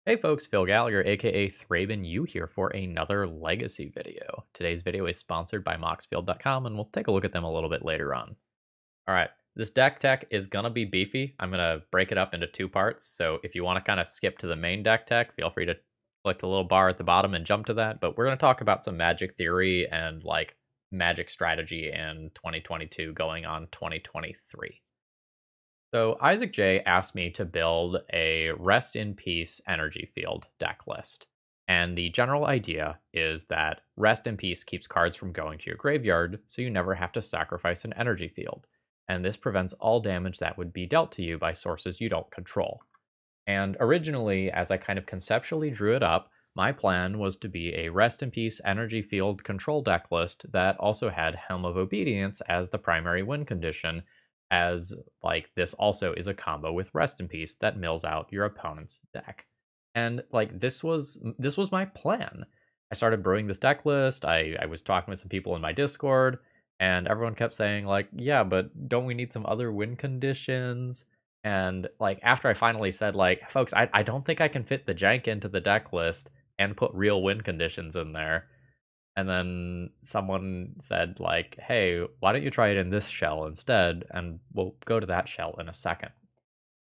Hey folks, Phil Gallagher, aka ThrabenU here for another Legacy video. Today's video is sponsored by Moxfield.com and we'll take a look at them a little bit later on. Alright, this deck tech is gonna be beefy. I'm gonna break it up into two parts, so if you want to kind of skip to the main deck tech, feel free to click the little bar at the bottom and jump to that, but we're gonna talk about some Magic theory and like Magic strategy in 2022 going on 2023. So Isaac J asked me to build a rest in peace energy field deck list. And the general idea is that rest in peace keeps cards from going to your graveyard, so you never have to sacrifice an energy field. And this prevents all damage that would be dealt to you by sources you don't control. And originally, as I kind of conceptually drew it up, my plan was to be a rest in peace energy field control deck list that also had Helm of Obedience as the primary win condition, as like this also is a combo with rest in peace that mills out your opponent's deck. And like this was my plan. I started brewing this deck list. I was talking with some people in my Discord, and everyone kept saying like, yeah, but don't we need some other win conditions? And like after I finally said like, folks, I don't think I can fit the jank into the deck list and put real win conditions in there. And then someone said like, hey, why don't you try it in this shell instead? And we'll go to that shell in a second.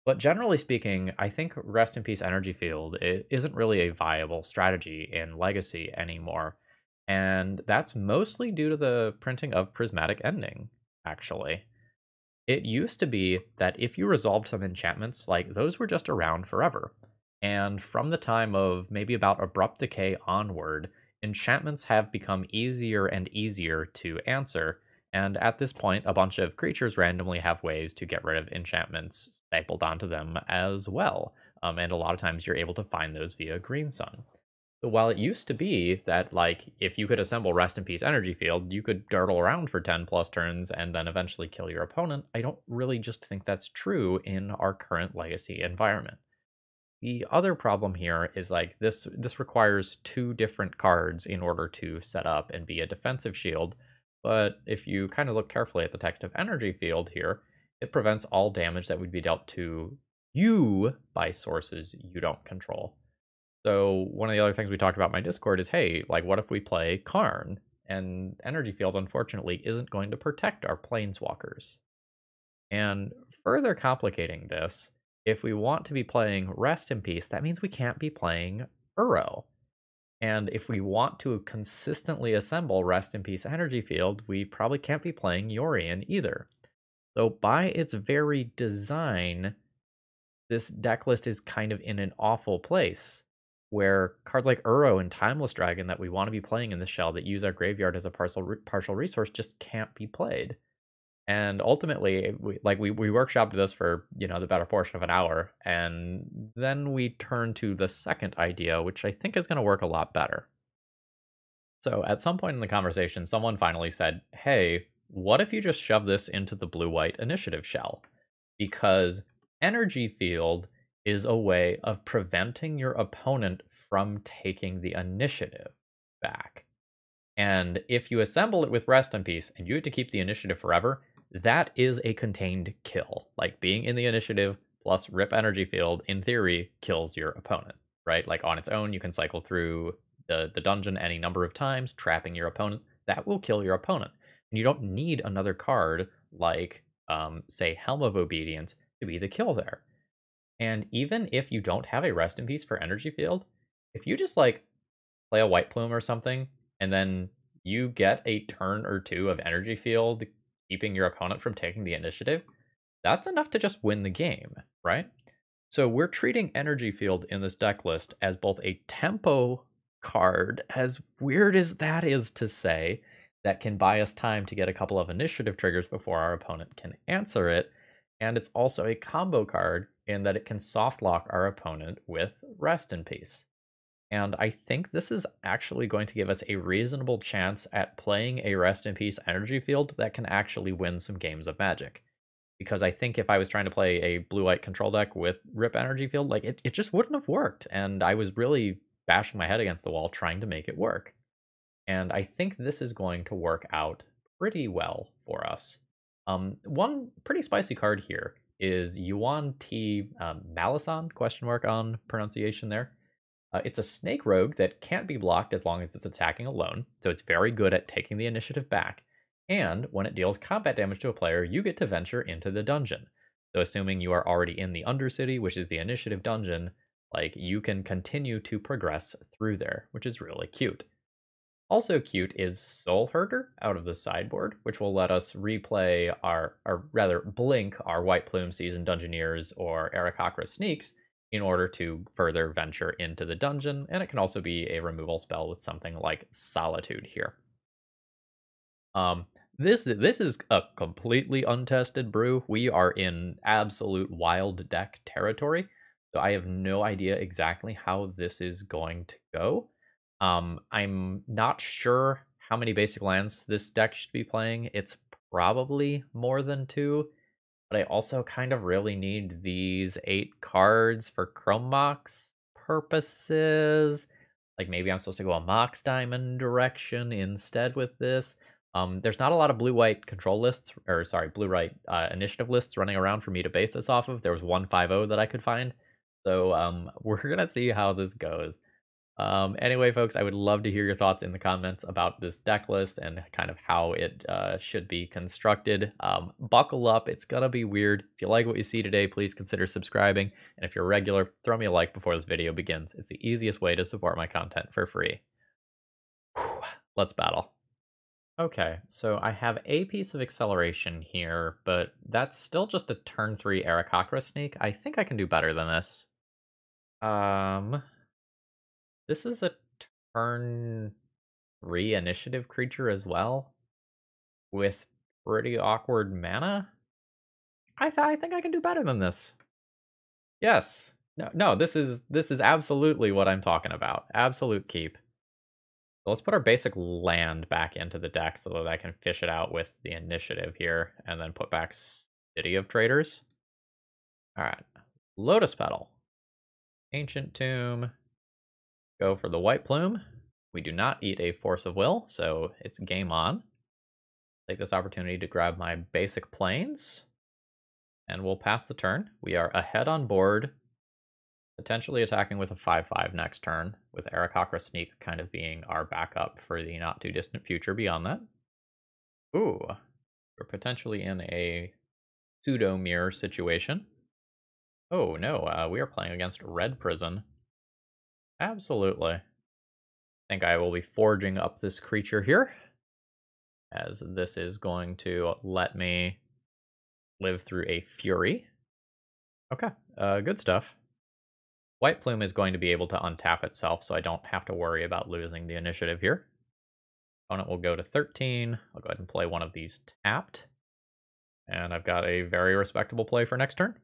But generally speaking, I think Rest in Peace Energy Field isn't really a viable strategy in Legacy anymore. And that's mostly due to the printing of Prismatic Ending, actually. It used to be that if you resolved some enchantments, like those were just around forever. And from the time of maybe about Abrupt Decay onward, enchantments have become easier and easier to answer. And at this point, a bunch of creatures randomly have ways to get rid of enchantments stapled onto them as well. And a lot of times you're able to find those via Green Sun. So while it used to be that, like, if you could assemble Rest in Peace Energy Field, you could dirtle around for 10 plus turns and then eventually kill your opponent, I don't really just think that's true in our current Legacy environment. The other problem here is like this requires two different cards in order to set up and be a defensive shield, but if you kind of look carefully at the text of Energy Field here, it prevents all damage that would be dealt to you by sources you don't control. So one of the other things we talked about in my Discord is, hey, like what if we play Karn? And Energy Field, unfortunately, isn't going to protect our planeswalkers. And further complicating this, if we want to be playing Rest in Peace, that means we can't be playing Uro. And if we want to consistently assemble Rest in Peace Energy Field, we probably can't be playing Yorion either. So by its very design, this deck list is kind of in an awful place where cards like Uro and Timeless Dragon that we want to be playing in the shell that use our graveyard as a partial resource just can't be played. And ultimately, we workshopped this for, the better portion of an hour, and then we turned to the second idea, which I think is going to work a lot better. So at some point in the conversation, someone finally said, hey, what if you just shove this into the blue-white initiative shell? Because Energy Field is a way of preventing your opponent from taking the initiative back. And if you assemble it with Rest in Peace and you have to keep the initiative forever, that is a contained kill. Like being in the initiative plus Rip Energy Field, in theory, kills your opponent, right? Like on its own, you can cycle through the dungeon any number of times, trapping your opponent. That will kill your opponent. And you don't need another card like, say, Helm of Obedience to be the kill there. And even if you don't have a Rest in Peace for Energy Field, if you just like play a White Plume or something, and then you get a turn or two of Energy Field, keeping your opponent from taking the initiative, that's enough to just win the game, right? So we're treating Energy Field in this deck list as both a tempo card, as weird as that is to say, that can buy us time to get a couple of initiative triggers before our opponent can answer it, and it's also a combo card in that it can soft lock our opponent with Rest in Peace. And I think this is actually going to give us a reasonable chance at playing a Rest in Peace Energy Field that can actually win some games of Magic. Because I think if I was trying to play a blue-white control deck with Rip Energy Field, like it just wouldn't have worked. And I was really bashing my head against the wall trying to make it work. And I think this is going to work out pretty well for us. One pretty spicy card here is Yuan-Ti Malison, question mark on pronunciation there. It's a snake rogue that can't be blocked as long as it's attacking alone, so it's very good at taking the initiative back. And when it deals combat damage to a player, you get to venture into the dungeon. So assuming you are already in the Undercity, which is the initiative dungeon, like you can continue to progress through there, which is really cute. Also cute is Soul Herder out of the sideboard, which will let us replay or rather blink our White Plume Seasoned Dungeoneers or Aarakocra Sneaks in order to further venture into the dungeon, and it can also be a removal spell with something like Solitude here. This is a completely untested brew. We are in absolute wild deck territory, so I have no idea exactly how this is going to go. I'm not sure how many basic lands this deck should be playing. It's probably more than 2, but I also kind of really need these 8 cards for Chrome Mox purposes. Like maybe I'm supposed to go a Mox Diamond direction instead with this. There's not a lot of blue-white control lists, or sorry, blue-white initiative lists running around for me to base this off of. There was 150 that I could find. So we're gonna see how this goes. Anyway, folks, I would love to hear your thoughts in the comments about this deck list and kind of how it should be constructed. Buckle up, it's gonna be weird. If you like what you see today, please consider subscribing. And if you're a regular, throw me a like before this video begins. It's the easiest way to support my content for free. Whew, let's battle. Okay, so I have a piece of acceleration here, but that's still just a turn 3 Aarakocra Sneak. I think I can do better than this. This is a turn 3 initiative creature as well, with pretty awkward mana. I think I can do better than this. Yes. No, this is absolutely what I'm talking about. Absolute keep. So let's put our basic land back into the deck so that I can fish it out with the initiative here, and then put back City of Traders. Alright. Lotus Petal. Ancient Tomb. Go for the White Plume. We do not eat a Force of Will, so it's game on. Take this opportunity to grab my basic planes, and we'll pass the turn. We are ahead on board, potentially attacking with a 5/5 next turn, with Aarakocra Sneak kind of being our backup for the not too distant future beyond that. Ooh, we're potentially in a pseudo mirror situation. Oh no, we are playing against Red Prison. Absolutely. I think I will be forging up this creature here, as this is going to let me live through a Fury. Okay, good stuff. White Plume is going to be able to untap itself, so I don't have to worry about losing the initiative here. Opponent will go to 13. I'll go ahead and play one of these tapped. And I've got a very respectable play for next turn.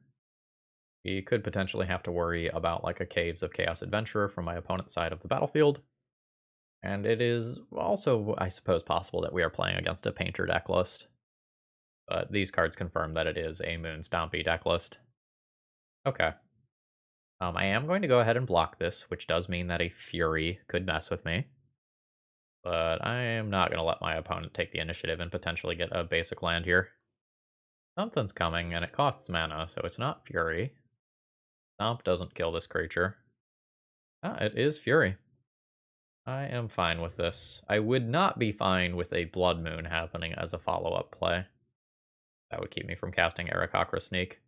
We could potentially have to worry about like a Caves of Chaos Adventurer from my opponent's side of the battlefield. And it is also, I suppose, possible that we are playing against a Painter deck list. But these cards confirm that it is a Moon Stompy deck list. Okay. I am going to go ahead and block this, which does mean that a Fury could mess with me. But I am not going to let my opponent take the initiative and potentially get a basic land here. Something's coming, and it costs mana, so it's not Fury. Stomp doesn't kill this creature. Ah, it is Fury. I am fine with this. I would not be fine with a Blood Moon happening as a follow-up play. That would keep me from casting Aarakocra Sneak.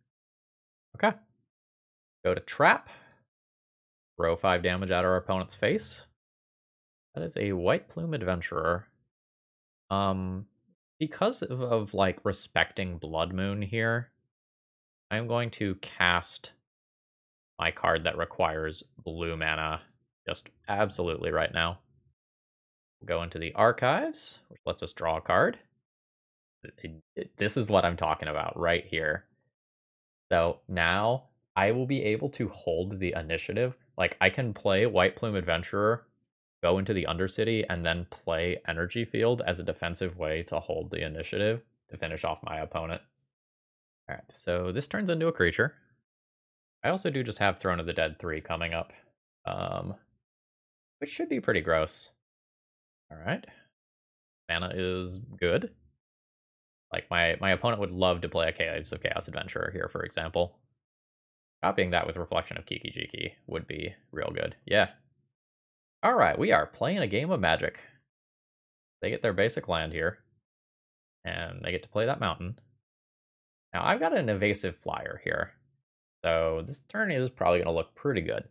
Okay. Go to Trap. Throw 5 damage at our opponent's face. That is a White Plume Adventurer. Because of like respecting Blood Moon here, I'm going to cast my card that requires blue mana just absolutely right now. We'll go into the archives, which lets us draw a card. This is what I'm talking about right here. So now I will be able to hold the initiative. Like I can play White Plume Adventurer, go into the Undercity, and then play Energy Field as a defensive way to hold the initiative to finish off my opponent. Alright, so this turns into a creature. I also do just have Throne of the Dead 3 coming up, which should be pretty gross. Alright. Mana is good. Like, my opponent would love to play a Caves of Chaos Adventurer here, for example. Copying that with Reflection of Kiki Jiki would be real good. Yeah, Alright, we are playing a game of Magic. They get their basic land here, and they get to play that mountain. Now, I've got an evasive flyer here, so this turn is probably going to look pretty good.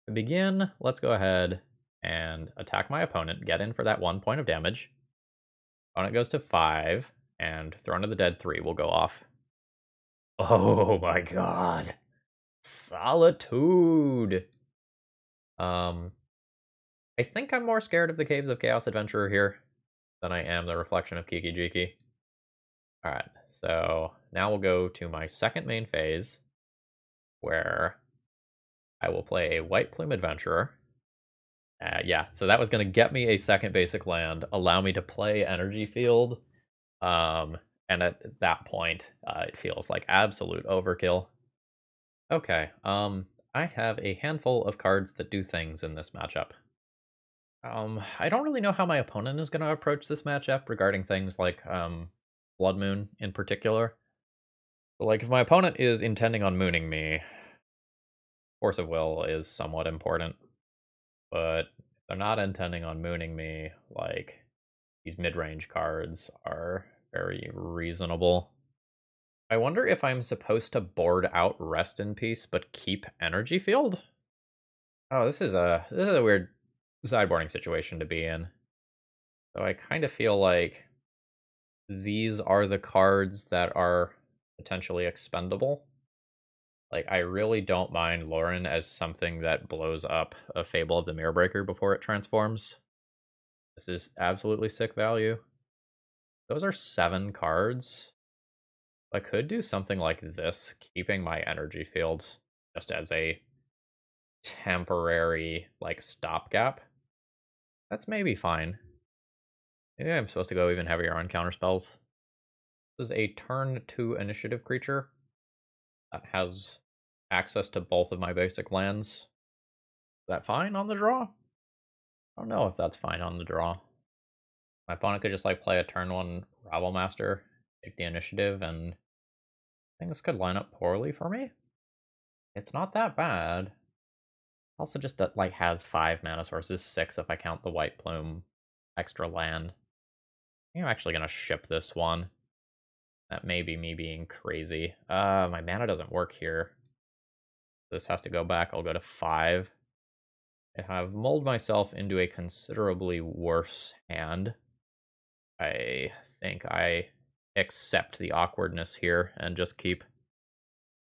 To begin, let's go ahead and attack my opponent, get in for that 1 point of damage. Opponent goes to 5, and Throne of the Dead 3 will go off. Oh my god. Solitude! I think I'm more scared of the Caves of Chaos Adventurer here than I am the Reflection of Kiki Jiki. Alright, so now we'll go to my second main phase, where I will play a White Plume Adventurer. Yeah, so that was going to get me a second basic land, allow me to play Energy Field, and at that point, it feels like absolute overkill. Okay, I have a handful of cards that do things in this matchup. I don't really know how my opponent is going to approach this matchup regarding things like Blood Moon in particular. But, like, if my opponent is intending on mooning me, Force of Will is somewhat important. But if they're not intending on mooning me, like, these mid-range cards are very reasonable. I wonder if I'm supposed to board out Rest in Peace but keep Energy Field? Oh, this is a weird sideboarding situation to be in. So I kind of feel like these are the cards that are potentially expendable. Like, I really don't mind Lauren as something that blows up a Fable of the Mirrorbreaker before it transforms. This is absolutely sick value. Those are 7 cards. I could do something like this, keeping my energy field just as a temporary, like, stopgap. That's maybe fine. Maybe I'm supposed to go even heavier on counterspells. This is a turn 2 initiative creature that has access to both of my basic lands. Is that fine on the draw? I don't know if that's fine on the draw. My opponent could just, like, play a turn 1 Rabble Master, take the initiative, and I think this could line up poorly for me. It's not that bad. Also just, like, has 5 mana sources, 6 if I count the White Plume extra land. I think I'm actually going to ship this one. That may be me being crazy. My mana doesn't work here. This has to go back. I'll go to 5. I have mulled myself into a considerably worse hand. I think I accept the awkwardness here and just keep.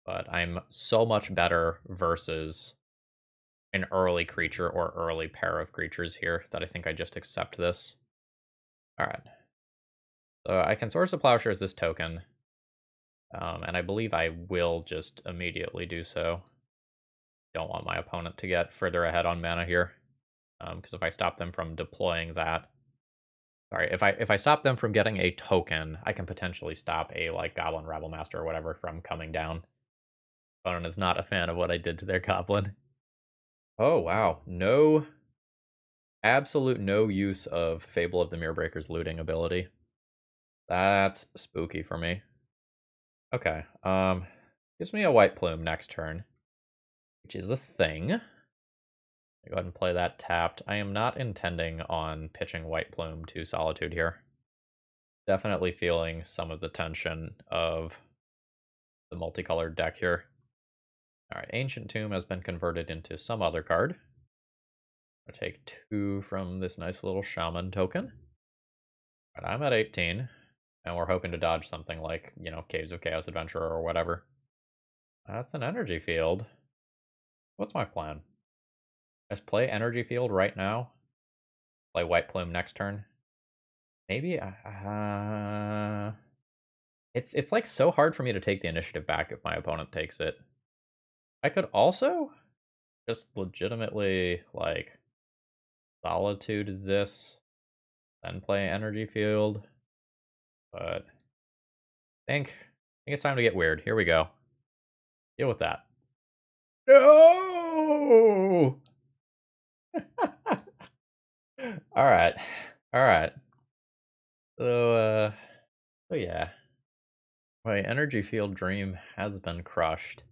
But I'm so much better versus an early creature or early pair of creatures here that I think I just accept this. Alright. So I can source a Plowshare as this token. And I believe I will just immediately do so. Don't want my opponent to get further ahead on mana here. Because if I stop them from deploying that... Sorry, if I stop them from getting a token, I can potentially stop a, like, Goblin Rabble Master or whatever from coming down. Opponent is not a fan of what I did to their Goblin. Oh, wow. No... Absolute no use of Fable of the Mirrorbreaker's looting ability. That's spooky for me. Okay, gives me a White Plume next turn, which is a thing. Go ahead and play that tapped. I am not intending on pitching White Plume to Solitude here. Definitely feeling some of the tension of the multicolored deck here. Alright, Ancient Tomb has been converted into some other card. I'll take 2 from this nice little Shaman token. Alright, I'm at 18, and we're hoping to dodge something like, you know, Caves of Chaos Adventurer or whatever. That's an energy field. What's my plan? Just play energy field right now. Play White Plume next turn. Maybe it's like so hard for me to take the initiative back if my opponent takes it. I could also just legitimately, like, Solitude this, then play energy field. But I think it's time to get weird. Here we go. Deal with that. No! Alright. Alright. So, yeah. My energy field dream has been crushed.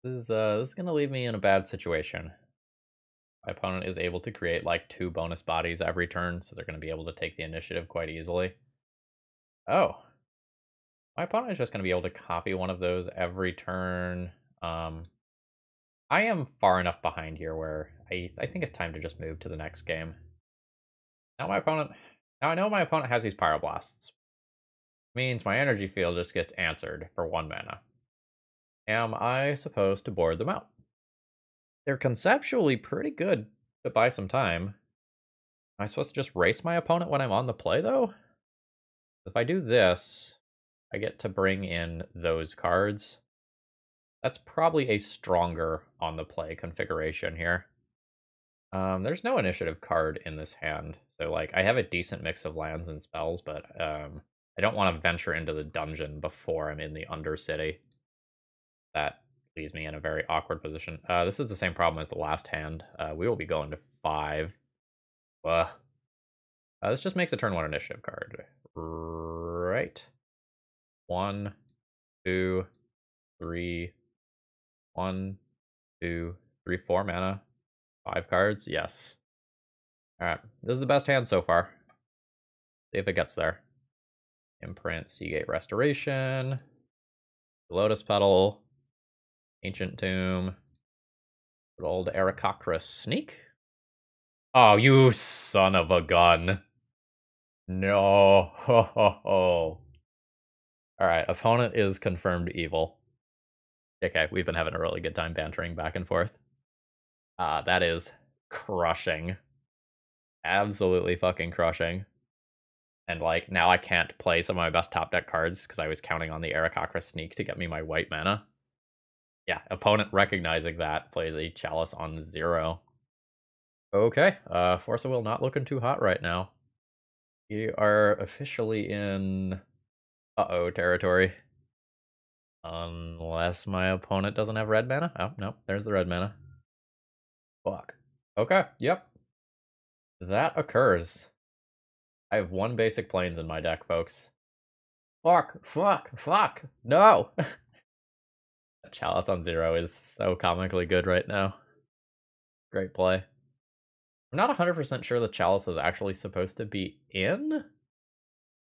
This is gonna leave me in a bad situation. My opponent is able to create like 2 bonus bodies every turn, so they're going to be able to take the initiative quite easily. Oh. My opponent is just going to be able to copy one of those every turn. I am far enough behind here where I think it's time to just move to the next game. Now I know my opponent has these Pyroblasts. Means my energy field just gets answered for 1 mana. Am I supposed to board them out? They're conceptually pretty good to buy some time. Am I supposed to just race my opponent when I'm on the play, though? If I do this, I get to bring in those cards. That's probably a stronger on the play configuration here. There's no initiative card in this hand, so like I have a decent mix of lands and spells, but I don't want to venture into the dungeon before I'm in the Undercity. That leaves me in a very awkward position. This is the same problem as the last hand. We will be going to 5. This just makes a turn 1 initiative card. Right. 1, 2, 3. 1, 2, 3, 4 mana. 5 cards. Yes. Alright. This is the best hand so far. See if it gets there. Imprint, Seagate Restoration. Lotus Petal. Ancient Tomb. Good old Aarakocra Sneak. Oh, you son of a gun. No. Ho, ho, ho. Alright, opponent is confirmed evil. Okay, we've been having a really good time bantering back and forth. That is crushing. Absolutely fucking crushing. And like, now I can't play some of my best top deck cards because I was counting on the Aarakocra Sneak to get me my white mana. Yeah, opponent recognizing that plays a Chalice on 0. Okay, Force of Will not looking too hot right now. We are officially in uh-oh territory. Unless my opponent doesn't have red mana. Oh, no, there's the red mana. Fuck. Okay, yep. That occurs. I have 1 basic plains in my deck, folks. Fuck, fuck, fuck, no! Chalice on 0 is so comically good right now. Great play. I'm not 100% sure the Chalice is actually supposed to be in.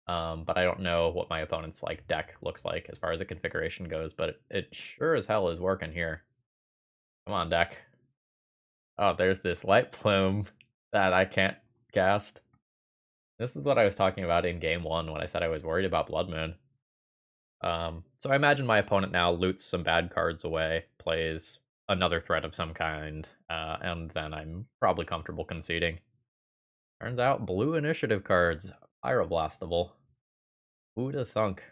But I don't know what my opponent's like deck looks like as far as the configuration goes, but it sure as hell is working here. Come on, deck. Oh, there's this white plume that I can't cast. This is what I was talking about in game 1 when I said I was worried about Blood Moon. So I imagine my opponent now loots some bad cards away, plays another threat of some kind, and then I'm probably comfortable conceding. Turns out blue initiative cards, Pyroblastable. Who'd have thunk?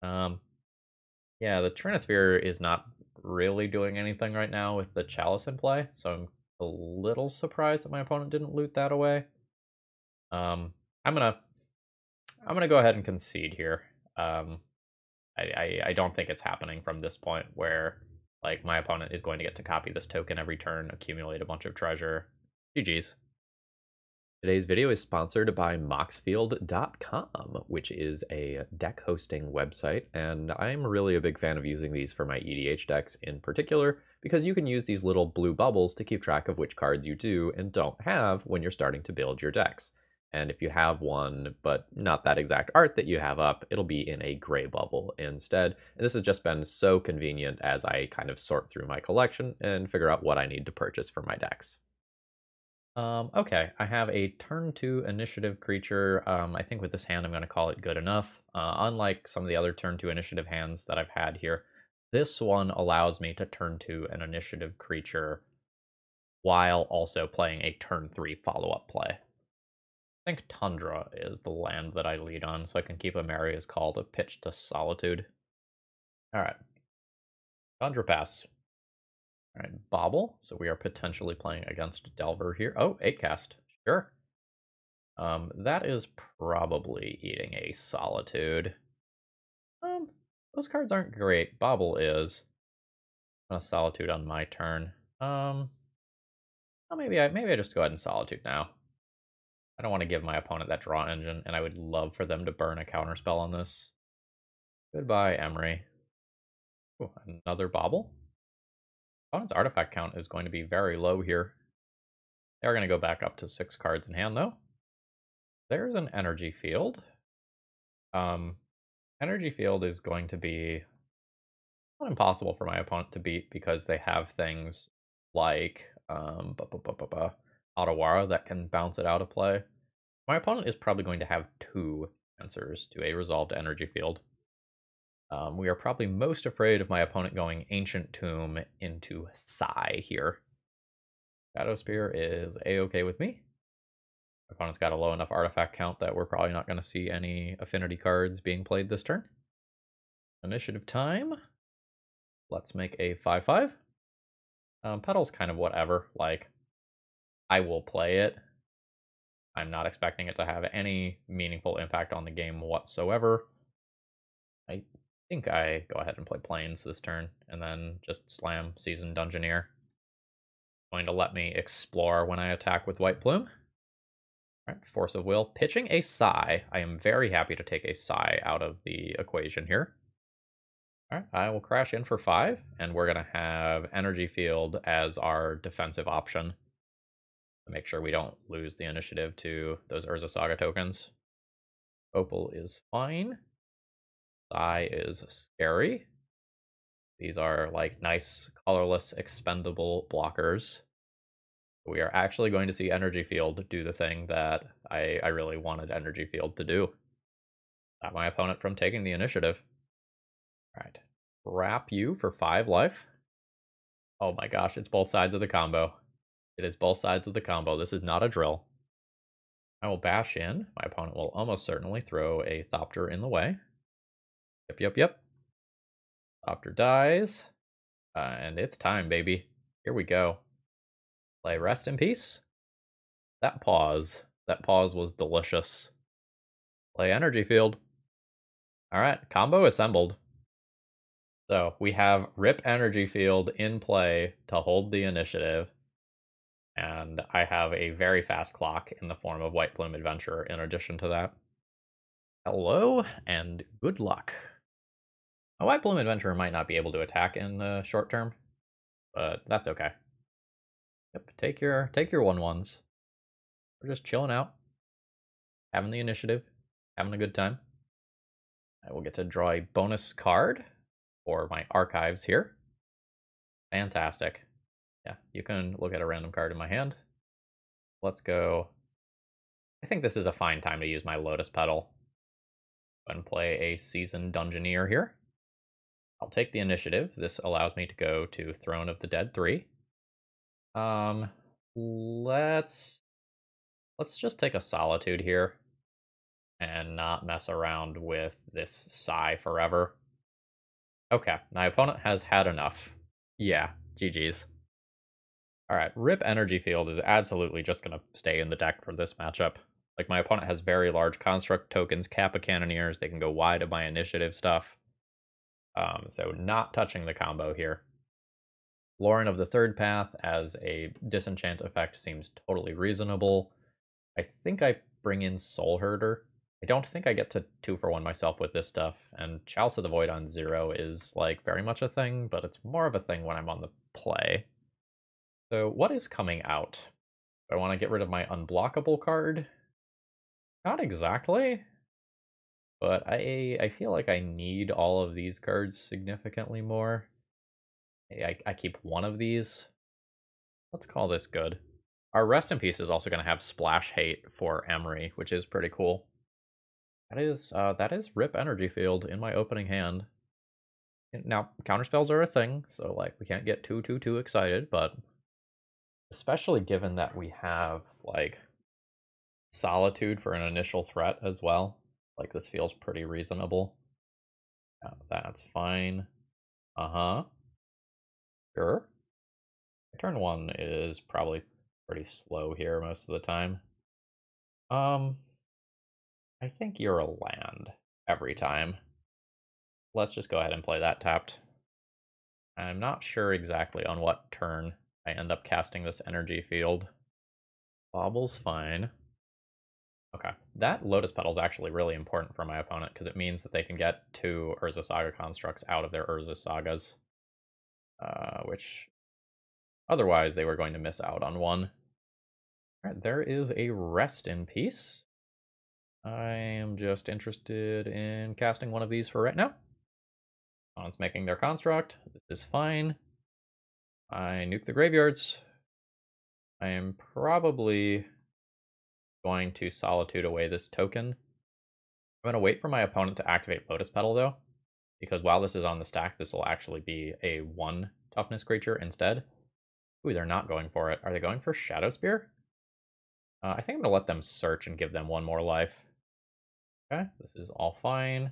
Yeah, the Trinosphere is not really doing anything right now with the Chalice in play, so I'm a little surprised that my opponent didn't loot that away. I'm gonna go ahead and concede here. I don't think it's happening from this point where like my opponent is going to get to copy this token every turn, accumulate a bunch of treasure. GG's. Today's video is sponsored by Moxfield.com, which is a deck hosting website, and I'm really a big fan of using these for my EDH decks in particular, because you can use these little blue bubbles to keep track of which cards you do and don't have when you're starting to build your decks. And if you have one, but not that exact art that you have up, it'll be in a gray bubble instead. And this has just been so convenient as I kind of sort through my collection and figure out what I need to purchase for my decks. Okay, I have a turn 2 initiative creature. I think with this hand I'm going to call it good enough. Unlike some of the other turn 2 initiative hands that I've had here, this one allows me to turn 2 an initiative creature while also playing a turn 3 follow-up play. I think Tundra is the land that I lead on, so I can keep a Maria's Call to pitch to Solitude. Alright. Tundra pass. Alright, Bobble. So we are potentially playing against Delver here. Oh, 8 cast. Sure. That is probably eating a Solitude. Those cards aren't great. Bobble is. A Solitude on my turn. Well, maybe I just go ahead and Solitude now. I don't want to give my opponent that draw engine, and I would love for them to burn a counterspell on this. Goodbye, Emery. Ooh, another Bobble? Opponent's artifact count is going to be very low here. They are going to go back up to 6 cards in hand, though. There's an energy field. Energy field is going to be not impossible for my opponent to beat because they have things like Otawara that can bounce it out of play. My opponent is probably going to have 2 answers to a resolved energy field. We are probably most afraid of my opponent going Ancient Tomb into Sai here. Shadow Spear is A-okay with me. My opponent's got a low enough artifact count that we're probably not going to see any affinity cards being played this turn. Initiative time. Let's make a 5/5. Petal's kind of whatever. Like, I will play it. I'm not expecting it to have any meaningful impact on the game whatsoever. I think I go ahead and play Plains this turn, and then just slam Seasoned Dungeoneer. Going to let me explore when I attack with White Plume. All right, Force of Will. Pitching a Sai. I am very happy to take a Sai out of the equation here. All right, I will crash in for 5, and we're going to have Energy Field as our defensive option to make sure we don't lose the initiative to those Urza Saga tokens. Opal is fine. Sai is scary. These are like nice, colorless, expendable blockers. We are actually going to see Energy Field do the thing that I really wanted Energy Field to do. Stop my opponent from taking the initiative. Alright. Wrap you for 5 life. Oh my gosh, it's both sides of the combo. It is both sides of the combo. This is not a drill. I will bash in. My opponent will almost certainly throw a Thopter in the way. Yep. Thopter dies. And it's time, baby. Here we go. Play Rest in Peace. That pause was delicious. Play Energy Field. Alright, combo assembled. So we have Rip Energy Field in play to hold the initiative. And I have a very fast clock in the form of White Plume Adventurer in addition to that. Hello, and good luck. A White Plume Adventurer might not be able to attack in the short term, but that's okay. Yep, take your 1/1s. We're just chilling out, having the initiative, having a good time. I will get to draw a bonus card for my archives here. Fantastic. Yeah, you can look at a random card in my hand. Let's go. I think this is a fine time to use my Lotus Petal and play a Seasoned Dungeoneer here. I'll take the initiative. This allows me to go to Throne of the Dead 3. Let's just take a Solitude here and not mess around with this Sai forever. Okay, my opponent has had enough. Yeah, GG's. Alright, Rip Energy Field is absolutely just going to stay in the deck for this matchup. Like, my opponent has very large Construct tokens, Kappa Cannoneers, they can go wide of my initiative stuff. So not touching the combo here. Lauren of the Third Path as a disenchant effect seems totally reasonable. I think I bring in Soul Herder. I don't think I get to 2-for-1 myself with this stuff, and Chalice of the Void on 0 is like very much a thing, but it's more of a thing when I'm on the play. So what is coming out? Do I want to get rid of my unblockable card? Not exactly. But I feel like I need all of these cards significantly more. I keep one of these. Let's call this good. Our Rest in Peace is also going to have Splash Hate for Emery, which is pretty cool. That is Rip Energy Field in my opening hand. Now, counterspells are a thing, so like we can't get too excited, but especially given that we have like Solitude for an initial threat as well. Like, this feels pretty reasonable. Yeah, that's fine. Sure. Turn 1 is probably pretty slow here most of the time. I think you're a land every time. Let's just go ahead and play that tapped. I'm not sure exactly on what turn I end up casting this energy field. Bobble's fine. Okay, that Lotus Petal is actually really important for my opponent because it means that they can get 2 Urza Saga constructs out of their Urza Sagas, which otherwise they were going to miss out on one. Alright, there is a rest in peace. I am just interested in casting one of these for right now. Opponent's making their construct. This is fine. I nuke the graveyards. I am probably going to Solitude away this token. I'm going to wait for my opponent to activate Lotus Petal, though, because while this is on the stack, this will actually be a 1 toughness creature instead. Ooh, they're not going for it. Are they going for Shadow Spear? I think I'm going to let them search and give them 1 more life. Okay, this is all fine.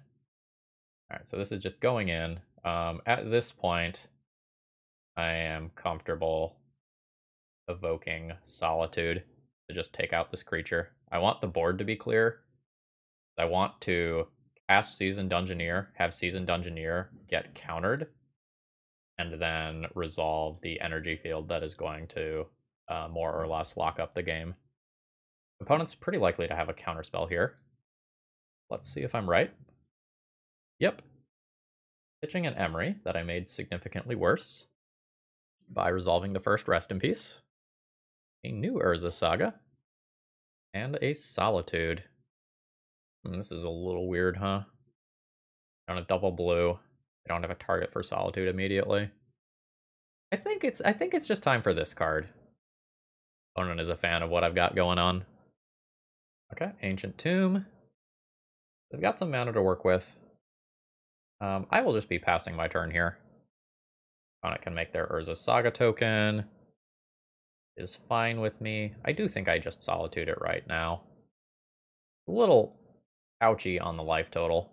Alright, so this is just going in. At this point, I am comfortable evoking Solitude to just take out this creature. I want the board to be clear. I want to cast Seasoned Dungeoneer, have Seasoned Dungeoneer get countered, and then resolve the energy field that is going to more or less lock up the game. Opponent's pretty likely to have a counterspell here. Let's see if I'm right. Yep. Pitching an Emery that I made significantly worse by resolving the first Rest in Peace, a new Urza Saga, and a Solitude. This is a little weird, huh? On a double blue, I don't have a target for Solitude immediately. I think it's just time for this card. Opponent is a fan of what I've got going on. Okay, Ancient Tomb. They've got some mana to work with. I will just be passing my turn here. Opponent can make their Urza Saga token. Is fine with me. I do think I just Solitude it right now. A little ouchy on the life total.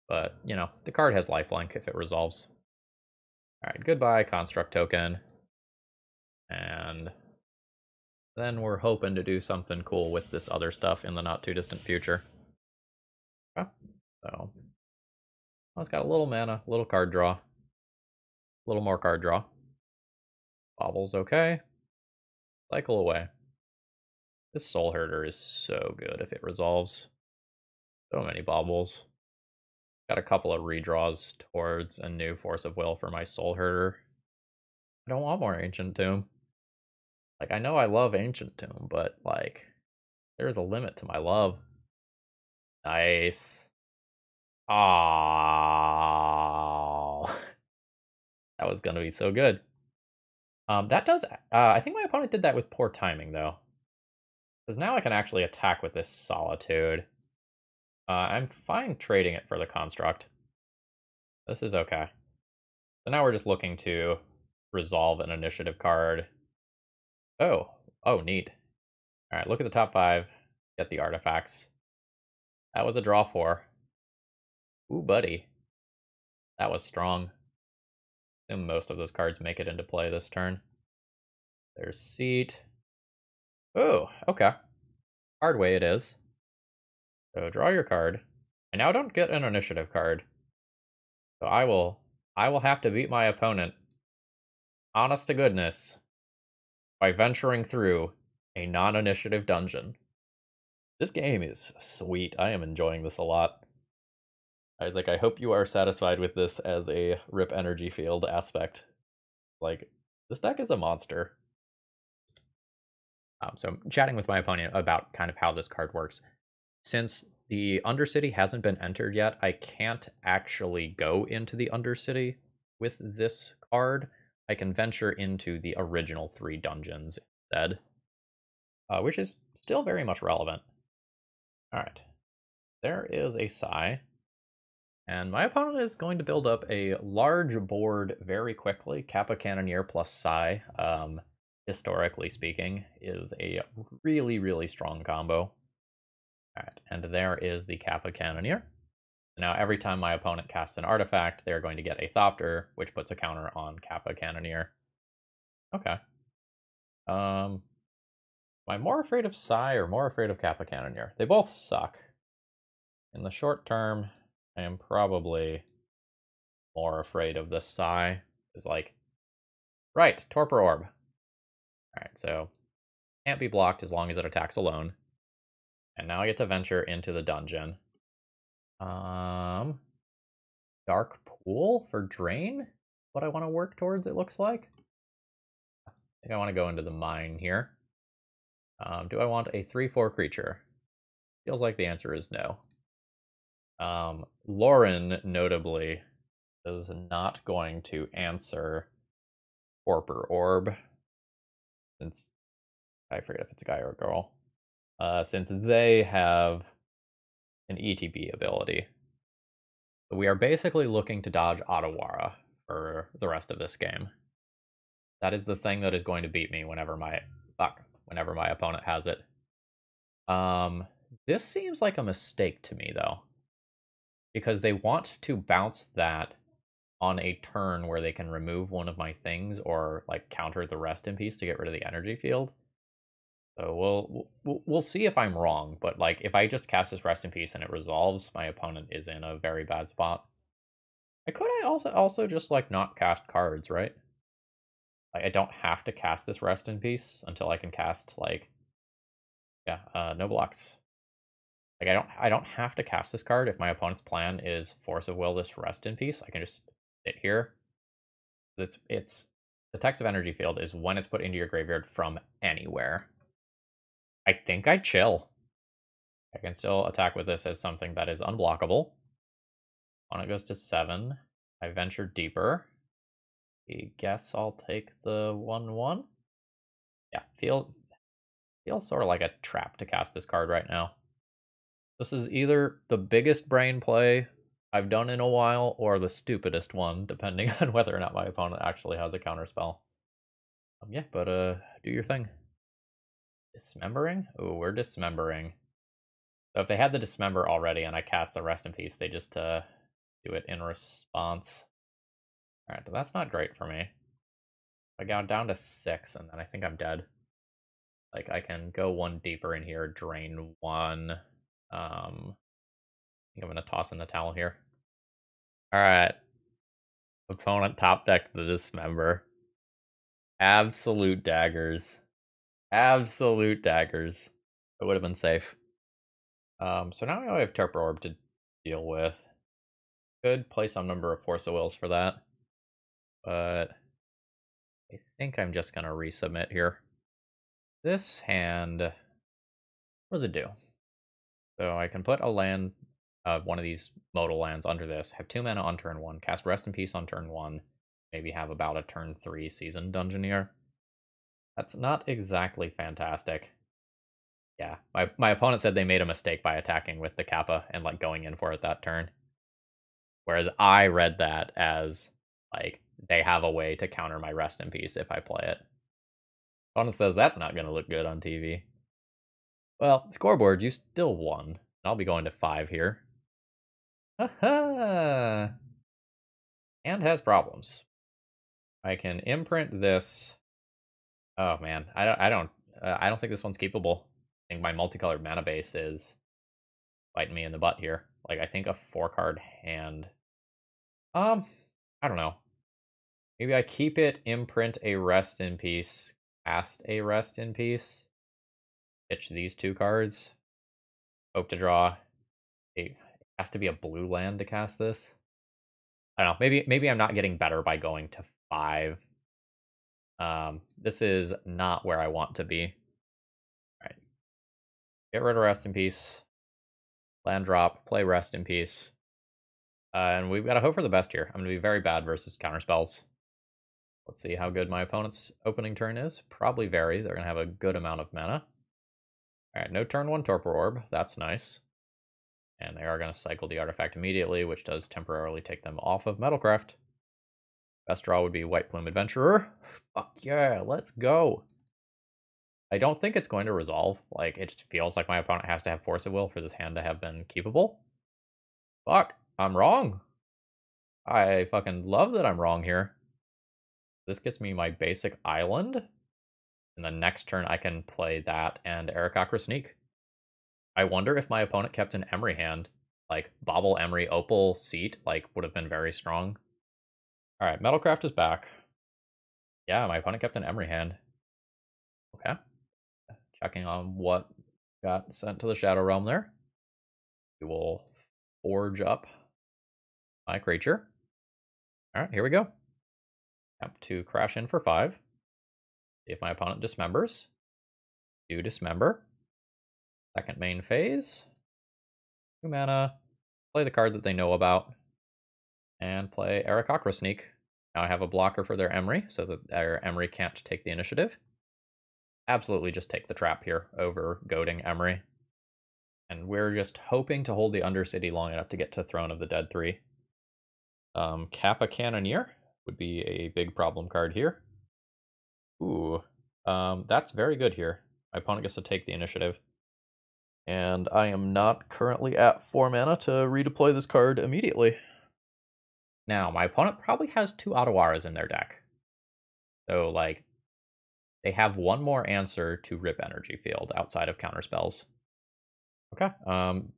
But, you know, the card has lifelink if it resolves. Alright, goodbye, Construct token. And then we're hoping to do something cool with this other stuff in the not-too-distant future. Okay, so... Well, it's got a little mana, a little card draw. A little more card draw. Bobble's okay. Cycle away. This Soul Herder is so good if it resolves. So many baubles. Got a couple of redraws towards a new Force of Will for my Soul Herder. I don't want more Ancient Tomb. Like, I know I love Ancient Tomb, but, like, there's a limit to my love. Nice. Oh, that was gonna be so good. That does, I think my opponent did that with poor timing, though. Because now I can actually attack with this Solitude. I'm fine trading it for the Construct. This is okay. So now we're just looking to resolve an initiative card. Oh, neat. Alright, look at the top 5. Get the artifacts. That was a draw 4. Ooh, buddy. That was strong. And most of those cards make it into play this turn. There's Seat. Oh, okay. Hard way it is. So draw your card. I now don't get an initiative card. So I will have to beat my opponent, honest to goodness, by venturing through a non-initiative dungeon. This game is sweet. I am enjoying this a lot. I hope you are satisfied with this as a rip energy field aspect. Like, this deck is a monster. So I'm chatting with my opponent about kind of how this card works. Since the Undercity hasn't been entered yet, I can't actually go into the Undercity with this card. I can venture into the original 3 dungeons instead, which is still very much relevant. Alright, there is a Sai, and my opponent is going to build up a large board very quickly. Kappa Cannoneer plus Sai, historically speaking, is a really, really strong combo. Alright, and there is the Kappa Cannoneer. Now, every time my opponent casts an artifact, they're going to get a Thopter, which puts a counter on Kappa Cannoneer. Okay. Am I more afraid of Sai or more afraid of Kappa Cannoneer? They both suck. In the short term, I am probably more afraid of the Sai. It's like, right, Torpor Orb. Alright, so can't be blocked as long as it attacks alone. And now I get to venture into the dungeon. Dark Pool for Drain? What I want to work towards, it looks like. I think I want to go into the mine here. Do I want a 3/4 creature? Feels like the answer is no. Lauren, notably, is not going to answer Torpor Orb, since I forget if it's a guy or a girl, since they have an ETB ability. We are basically looking to dodge Otawara for the rest of this game. That is the thing that is going to beat me whenever my opponent has it. This seems like a mistake to me, though, because they want to bounce that on a turn where they can remove one of my things or like counter the rest in peace to get rid of the energy field. So we'll see if I'm wrong, but like if I just cast this rest in peace and it resolves, my opponent is in a very bad spot. I also just like not cast cards, right? Like I don't have to cast this rest in peace until I can cast like no blocks. Like I don't have to cast this card if my opponent's plan is Force of Will this rest in peace. I can just sit here. It's the text of energy field is when it's put into your graveyard from anywhere. I think I chill. I can still attack with this as something that is unblockable. When it goes to 7, I venture deeper. I guess I'll take the 1/1. Yeah, feels sort of like a trap to cast this card right now. This is either the biggest brain play I've done in a while or the stupidest one, depending on whether or not my opponent actually has a counterspell. Yeah, but do your thing. Dismembering? Oh, we're dismembering. So if they had the dismember already and I cast the rest in peace, they just do it in response. Alright, but that's not great for me. I got down to 6 and then I think I'm dead. Like I can go one deeper in here, drain 1. I think I'm gonna toss in the towel here. Alright. Opponent top deck the dismember. Absolute daggers. Absolute daggers. It would have been safe. So now I have Torpor Orb to deal with. Could play some number of Force of Wills for that. But I think I'm just going to resubmit here. This hand, what does it do? So I can put a land, one of these modal lands under this, have 2 mana on turn 1, cast Rest in Peace on turn 1, maybe have about a turn 3 Seasoned Dungeoneer. That's not exactly fantastic. Yeah, my opponent said they made a mistake by attacking with the Kappa and like going in for it that turn. Whereas I read that as like they have a way to counter my Rest in Peace if I play it. Opponent says that's not going to look good on TV. Well, scoreboard, you still won. I'll be going to 5 here. Haha! And has problems. I can imprint this. Oh man, I don't think this one's keepable. I think my multicolored mana base is biting me in the butt here. Like I think a 4-card hand. I don't know. Maybe I keep it, imprint a Rest in Peace, cast a Rest in Peace, pitch these 2 cards, hope to draw it has to be a blue land to cast this. I don't know. Maybe I'm not getting better by going to 5. This is not where I want to be. All right. Get rid of Rest in Peace. Land drop. Play Rest in Peace. And we've got to hope for the best here. I'm going to be very bad versus counterspells. Let's see how good my opponent's opening turn is. Probably very. They're going to have a good amount of mana. All right, no turn 1 Torpor Orb. That's nice. And they are going to cycle the artifact immediately, which does temporarily take them off of Metalcraft. Best draw would be White Plume Adventurer. Fuck yeah, let's go. I don't think it's going to resolve. Like, it just feels like my opponent has to have Force of Will for this hand to have been keepable. Fuck, I'm wrong. I fucking love that I'm wrong here. This gets me my basic island. And the next turn I can play that and Aarakocra Sneak. I wonder if my opponent kept an Emery hand. Like, Bobble, Emery, Opal, Seat, like, would have been very strong. Alright, Metalcraft is back. Yeah, my opponent kept an Emery hand. Okay. Checking on what got sent to the Shadow Realm there. We will forge up my creature. Alright, here we go. Tap to crash in for 5. See if my opponent dismembers. Do Dismember. Second main phase. 2 mana. Play the card that they know about. And play Aarakocra Sneak. Now I have a blocker for their Emery, so that their Emery can't take the initiative. Absolutely just take the trap here over goading Emery. And we're just hoping to hold the Undercity long enough to get to Throne of the Dead 3. Kappa Cannoneer would be a big problem card here. Ooh, that's very good here. My opponent gets to take the initiative. And I am not currently at 4 mana to redeploy this card immediately. Now, my opponent probably has 2 Ottawaras in their deck. So, like, they have one more answer to Rip Energy Field outside of counterspells. Okay,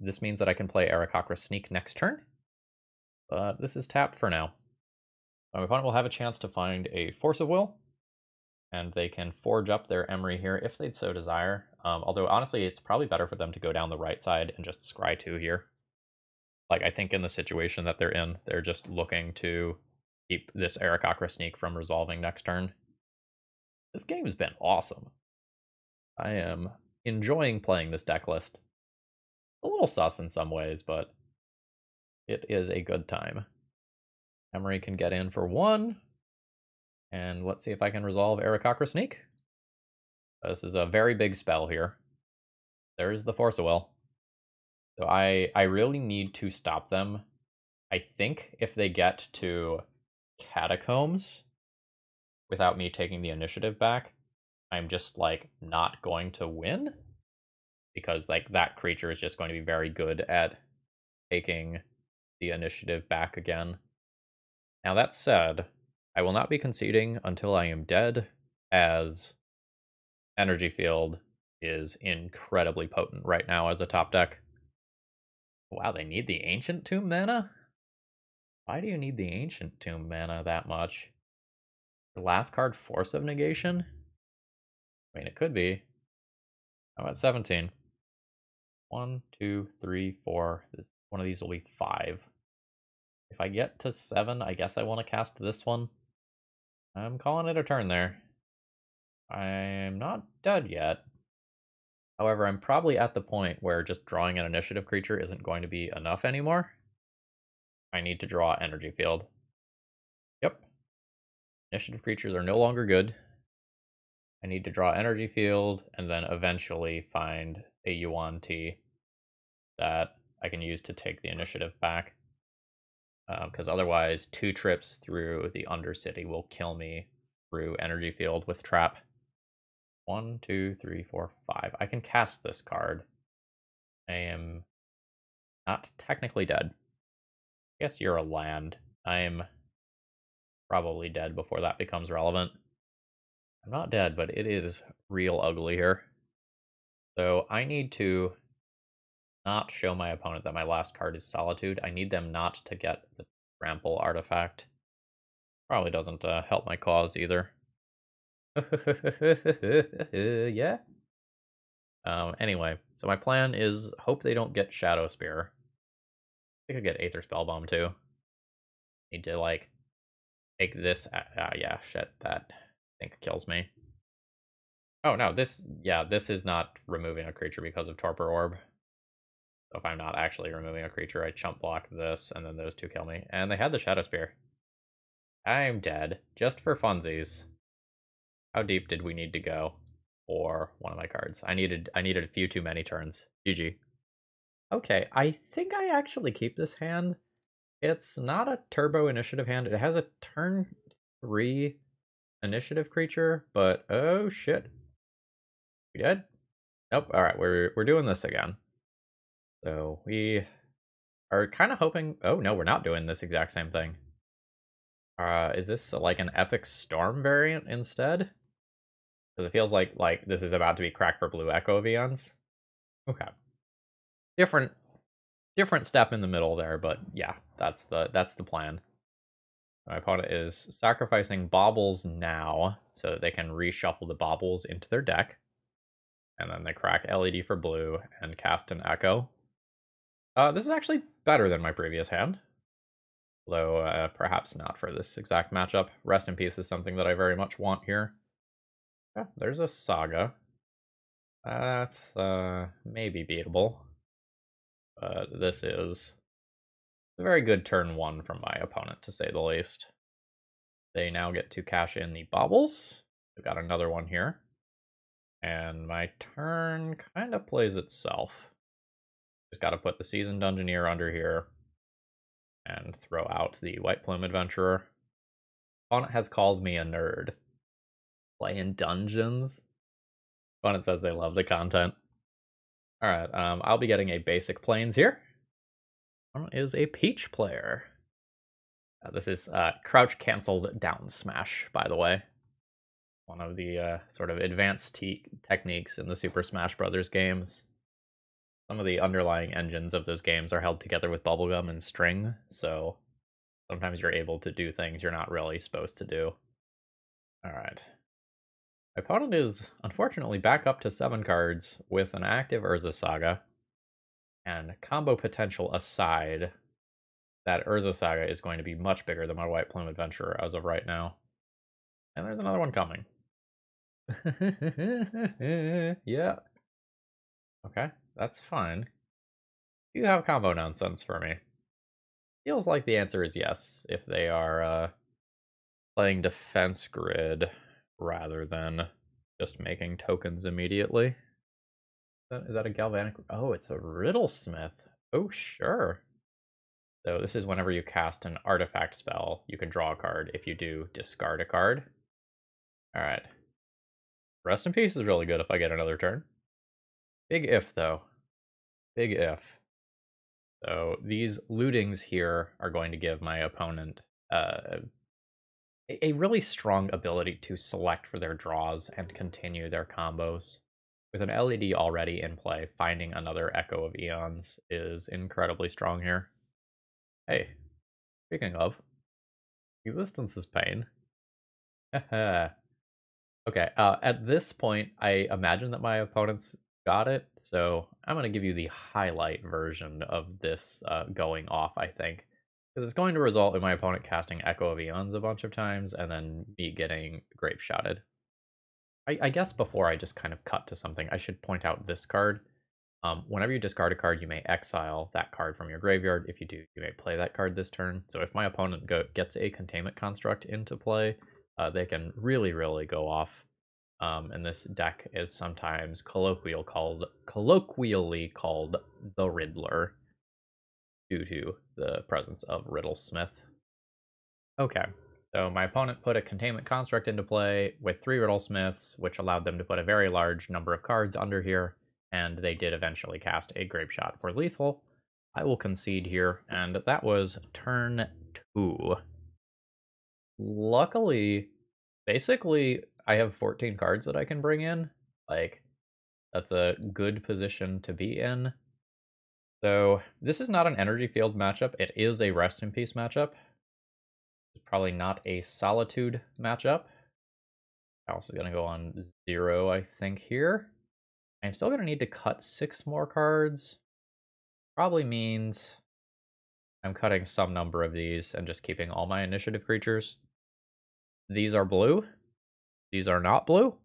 this means that I can play Aarakocra Sneak next turn. But this is tapped for now. My opponent will have a chance to find a Force of Will. And they can forge up their Emery here if they'd so desire. Although, honestly, it's probably better for them to go down the right side and just scry 2 here. Like, I think in the situation that they're in, they're just looking to keep this Aarakocra Sneak from resolving next turn. This game has been awesome. I am enjoying playing this deck list. A little sus in some ways, but it is a good time. Emery can get in for 1. And let's see if I can resolve Aarakocra Sneak. This is a very big spell here. There's the Force of Will. So I really need to stop them. I think if they get to Catacombs without me taking the initiative back, I'm just, like, not going to win. Because, like, that creature is just going to be very good at taking the initiative back again. Now, that said, I will not be conceding until I am dead, as Energy Field is incredibly potent right now as a top deck. Wow, they need the Ancient Tomb mana? Why do you need the Ancient Tomb mana that much? The last card, Force of Negation? I mean, it could be. I'm at 17. 1, 2, 3, 4. One of these will be 5. If I get to 7, I guess I want to cast this one. I'm calling it a turn there. I'm not dead yet. However, I'm probably at the point where just drawing an initiative creature isn't going to be enough anymore. I need to draw Energy Field. Yep. Initiative creatures are no longer good. I need to draw Energy Field and then eventually find a Yuan-Ti that I can use to take the initiative back. Because otherwise, 2 trips through the Undercity will kill me through Energy Field with Trap. 1, 2, 3, 4, 5. I can cast this card. I am not technically dead. I guess you're a land. I'm probably dead before that becomes relevant. I'm not dead, but it is real ugly here. So I need to not show my opponent that my last card is Solitude. I need them not to get the Trample artifact. Probably doesn't help my cause either. Yeah. Anyway, so my plan is hope they don't get Shadow Spear. I could get Aether Spellbomb too. Need to, like, take this. Yeah, shit, that I think kills me. Oh no, this is not removing a creature because of Torpor Orb. So if I'm not actually removing a creature, I chump block this, and then those 2 kill me. And they had the Shadow Spear. I'm dead, just for funsies. How deep did we need to go for one of my cards? I needed a few too many turns. GG. Okay, I think I actually keep this hand. It's not a turbo initiative hand. It has a turn 3 initiative creature, but oh shit. We dead? Nope. Alright, we're doing this again. So we are kind of hoping. Oh no, we're not doing this exact same thing. Is this like an Epic Storm variant instead? Because it feels like this is about to be Crack for Blue Echo Vians. Okay. Different step in the middle there, but yeah, that's the plan. My opponent is sacrificing Baubles now so that they can reshuffle the Baubles into their deck. And then they crack LED for blue and cast an Echo. This is actually better than my previous hand. Although perhaps not for this exact matchup. Rest in Peace is something that I very much want here. Yeah, there's a Saga. That's maybe beatable. But this is a very good turn one from my opponent, to say the least. They now get to cash in the baubles. We've got another one here. And my turn kind of plays itself. Just got to put the Seasoned Dungeoneer under here and throw out the White Plume Adventurer. Opponent has called me a nerd. Playing dungeons? Opponent says they love the content. Alright, I'll be getting a basic Plains here. One is a Peach player. This is Crouch Cancelled Down Smash, by the way. One of the sort of advanced techniques in the Super Smash Bros. Games. Some of the underlying engines of those games are held together with bubblegum and string, so sometimes you're able to do things you're not really supposed to do. Alright. My opponent is unfortunately back up to 7 cards with an active Urza Saga. And combo potential aside, that Urza Saga is going to be much bigger than my White Plume Adventurer as of right now. And there's another one coming. Yeah. Okay, that's fine. You have combo nonsense for me. Feels like the answer is yes, if they are playing defense grid rather than just making tokens immediately. Is that a galvanic? Oh, it's a Riddlesmith. Oh, sure. So this is whenever you cast an artifact spell, you can draw a card. If you do, discard a card. All right. Rest in Peace is really good if I get another turn. Big if, though. Big if. So these lootings here are going to give my opponent a really strong ability to select for their draws and continue their combos. With an LED already in play, finding another Echo of Eons is incredibly strong here. Hey, speaking of, existence is pain. Okay, at this point, I imagine that my opponents got it, so I'm going to give you the highlight version of this going off, I think. Because it's going to result in my opponent casting Echo of Eons a bunch of times, and then me getting Grape Shotted. I guess before I just kind of cut to something, I should point out this card. Whenever you discard a card, you may exile that card from your graveyard. If you do, you may play that card this turn. So if my opponent gets a Containment Construct into play, they can really, really go off. And this deck is sometimes colloquially called the Riddler due to the presence of Riddlesmith. Okay, so my opponent put a Containment Construct into play with 3 Riddlesmiths, which allowed them to put a very large number of cards under here, and they did eventually cast a Grape Shot for lethal. I will concede here, and that was turn 2. Luckily, basically, I have 14 cards that I can bring in. Like, that's a good position to be in. So, this is not an Energy Field matchup. It is a Rest in Peace matchup. It's probably not a Solitude matchup. I'm also going to go on 0, I think, here. I'm still going to need to cut 6 more cards. Probably means I'm cutting some number of these and just keeping all my initiative creatures. These are blue. These are not blue.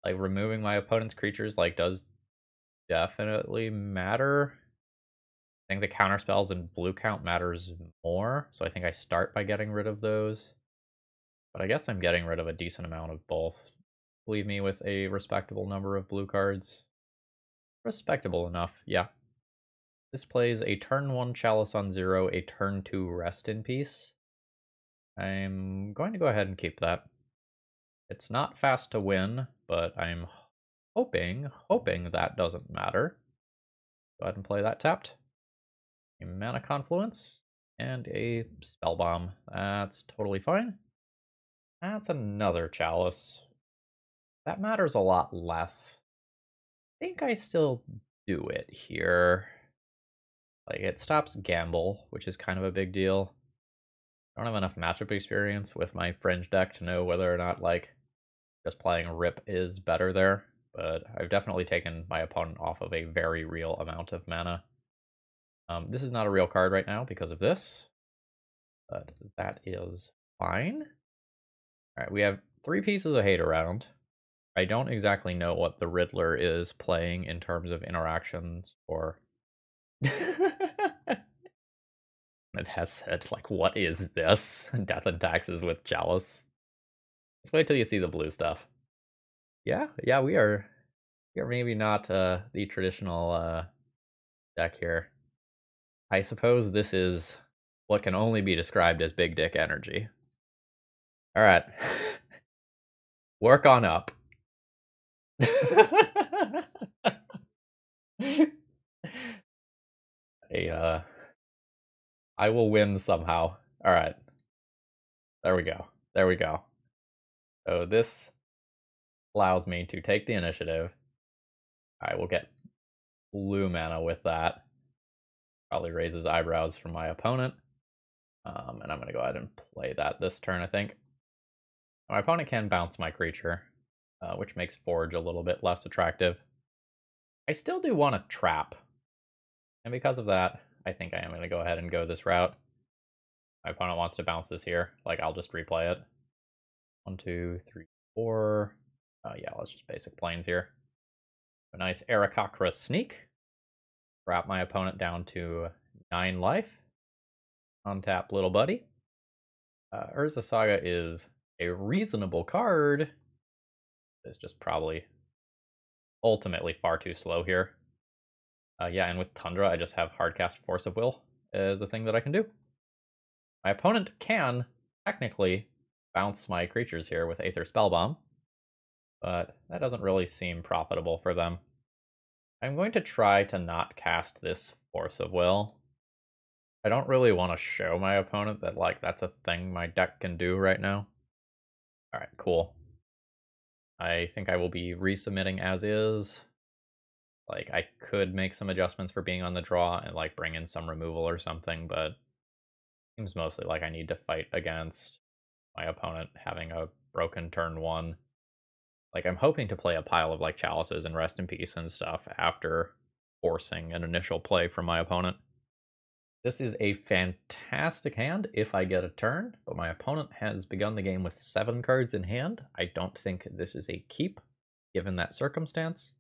Like, removing my opponent's creatures, like, does definitely matter. I think the counter spells and blue count matters more, so I think I start by getting rid of those. But I guess I'm getting rid of a decent amount of both. Leave me with a respectable number of blue cards. Respectable enough, yeah. This plays a turn 1 Chalice on 0, a turn 2 Rest in Peace. I'm going to go ahead and keep that. It's not fast to win, but I'm hoping that doesn't matter. Go ahead and play that tapped. A Mana Confluence and a Spell Bomb. That's totally fine. That's another Chalice. That matters a lot less. I think I still do it here. Like, it stops Gamble, which is kind of a big deal. I don't have enough matchup experience with my Fringe deck to know whether or not, like, just playing Rip is better there. But I've definitely taken my opponent off of a very real amount of mana. This is not a real card right now because of this. But that is fine. Alright, we have 3 pieces of hate around. I don't exactly know what the Riddler is playing in terms of interactions or... It has said, like, what is this? Death and Taxes with Chalice. Let's wait till you see the blue stuff. Yeah, we are maybe not the traditional deck here. I suppose this is what can only be described as big dick energy. Alright. Work on up. I will win somehow. Alright. There we go. There we go. So this allows me to take the initiative. I will get blue mana with that. Probably raises eyebrows from my opponent. And I'm going to go ahead and play that this turn, I think. My opponent can bounce my creature, which makes Forge a little bit less attractive. I still do want to trap. And because of that, I think I am going to go ahead and go this route. My opponent wants to bounce this here. Like, I'll just replay it. 1, 2, 3, 4. Yeah, let's just basic planes here. A nice Aarakocra Sneak. Wrap my opponent down to 9 life. Untap little buddy. Urza Saga is a reasonable card. It's just probably ultimately far too slow here. Yeah, and with Tundra, I just have Hardcast Force of Will as a thing that I can do. My opponent can technically bounce my creatures here with Aether Spellbomb, but that doesn't really seem profitable for them. I'm going to try to not cast this Force of Will. I don't really want to show my opponent that, like, that's a thing my deck can do right now. Alright, cool. I think I will be resubmitting as is. Like, I could make some adjustments for being on the draw and, like, bring in some removal or something, but it seems mostly like I need to fight against my opponent having a broken turn 1. Like, I'm hoping to play a pile of, like, Chalices and Rest in Peace and stuff after forcing an initial play from my opponent. This is a fantastic hand if I get a turn, but my opponent has begun the game with 7 cards in hand. I don't think this is a keep, given that circumstance.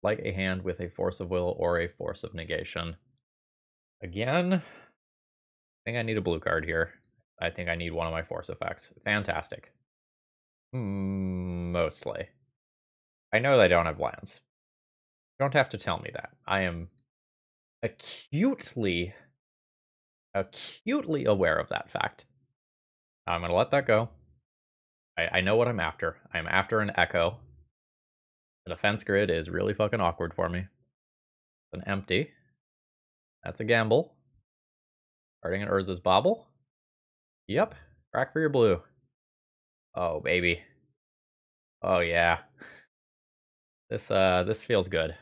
Like a hand with a Force of Will or a Force of Negation. Again, I think I need a blue card here. I think I need one of my force effects. Fantastic. Mostly. I know they don't have lands. You don't have to tell me that. I am acutely aware of that fact. I'm going to let that go. I know what I'm after. I'm after an Echo. The defense grid is really fucking awkward for me. An empty. That's a gamble. Starting an Urza's Bauble. Yep. Crack for your blue. Oh, baby. Oh, yeah. This feels good.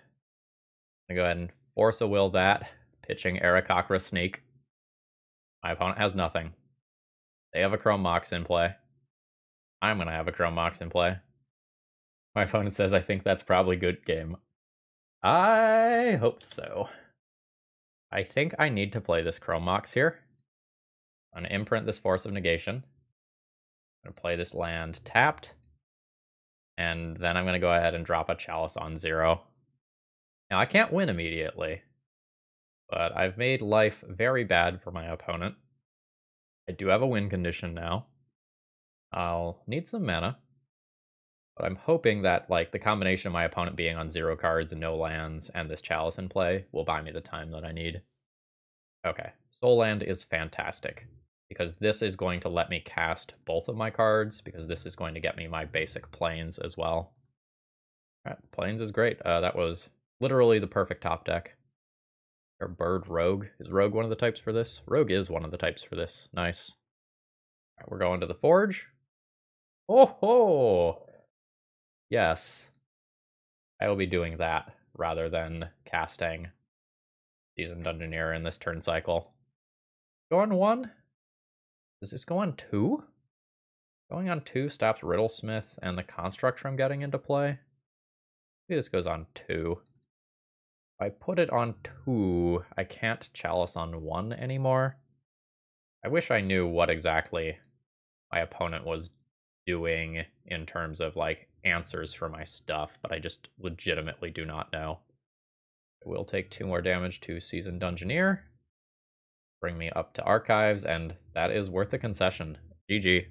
I'm gonna go ahead and Force a Will that. Pitching Aarakocra Sneak. My opponent has nothing. They have a Chrome Mox in play. I'm gonna have a Chrome Mox in play. My opponent says I think that's probably good game. I hope so. I think I need to play this Chrome Mox here. I'm gonna imprint this Force of Negation. I'm gonna play this land tapped. And then I'm gonna go ahead and drop a Chalice on 0. Now I can't win immediately, but I've made life very bad for my opponent. I do have a win condition now. I'll need some mana. But I'm hoping that, like, the combination of my opponent being on 0 cards and no lands and this Chalice in play will buy me the time that I need. Okay, Soul Land is fantastic, because this is going to let me cast both of my cards, because this is going to get me my basic planes as well. Alright, planes is great. That was literally the perfect top deck. Or Bird Rogue. Is Rogue one of the types for this? Rogue is one of the types for this. Nice. Alright, we're going to the Forge. Oh ho! Yes. I will be doing that rather than casting Seasoned Dungeoneer in this turn cycle. Go on 1? Does this go on 2? Going on 2 stops Riddlesmith and the Construct from getting into play. Maybe this goes on 2. If I put it on 2, I can't Chalice on 1 anymore. I wish I knew what exactly my opponent was doing in terms of, like, answers for my stuff, but I just legitimately do not know. It will take 2 more damage to Seasoned Dungeoneer. Bring me up to Archives, and that is worth the concession. GG.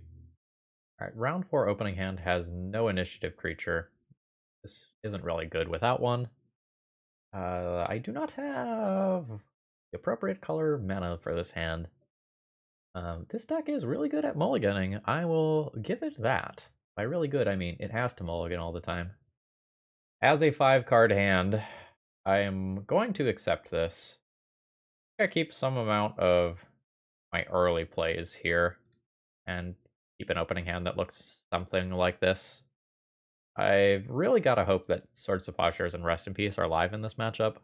Alright, round 4 opening hand has no initiative creature. This isn't really good without one. I do not have the appropriate color mana for this hand. This deck is really good at mulliganing. I will give it that. By really good, I mean it has to mulligan all the time. As a 5-card hand, I am going to accept this. I keep some amount of my early plays here and keep an opening hand that looks something like this. I've really got to hope that Swords to Plowshares and Rest in Peace are live in this matchup.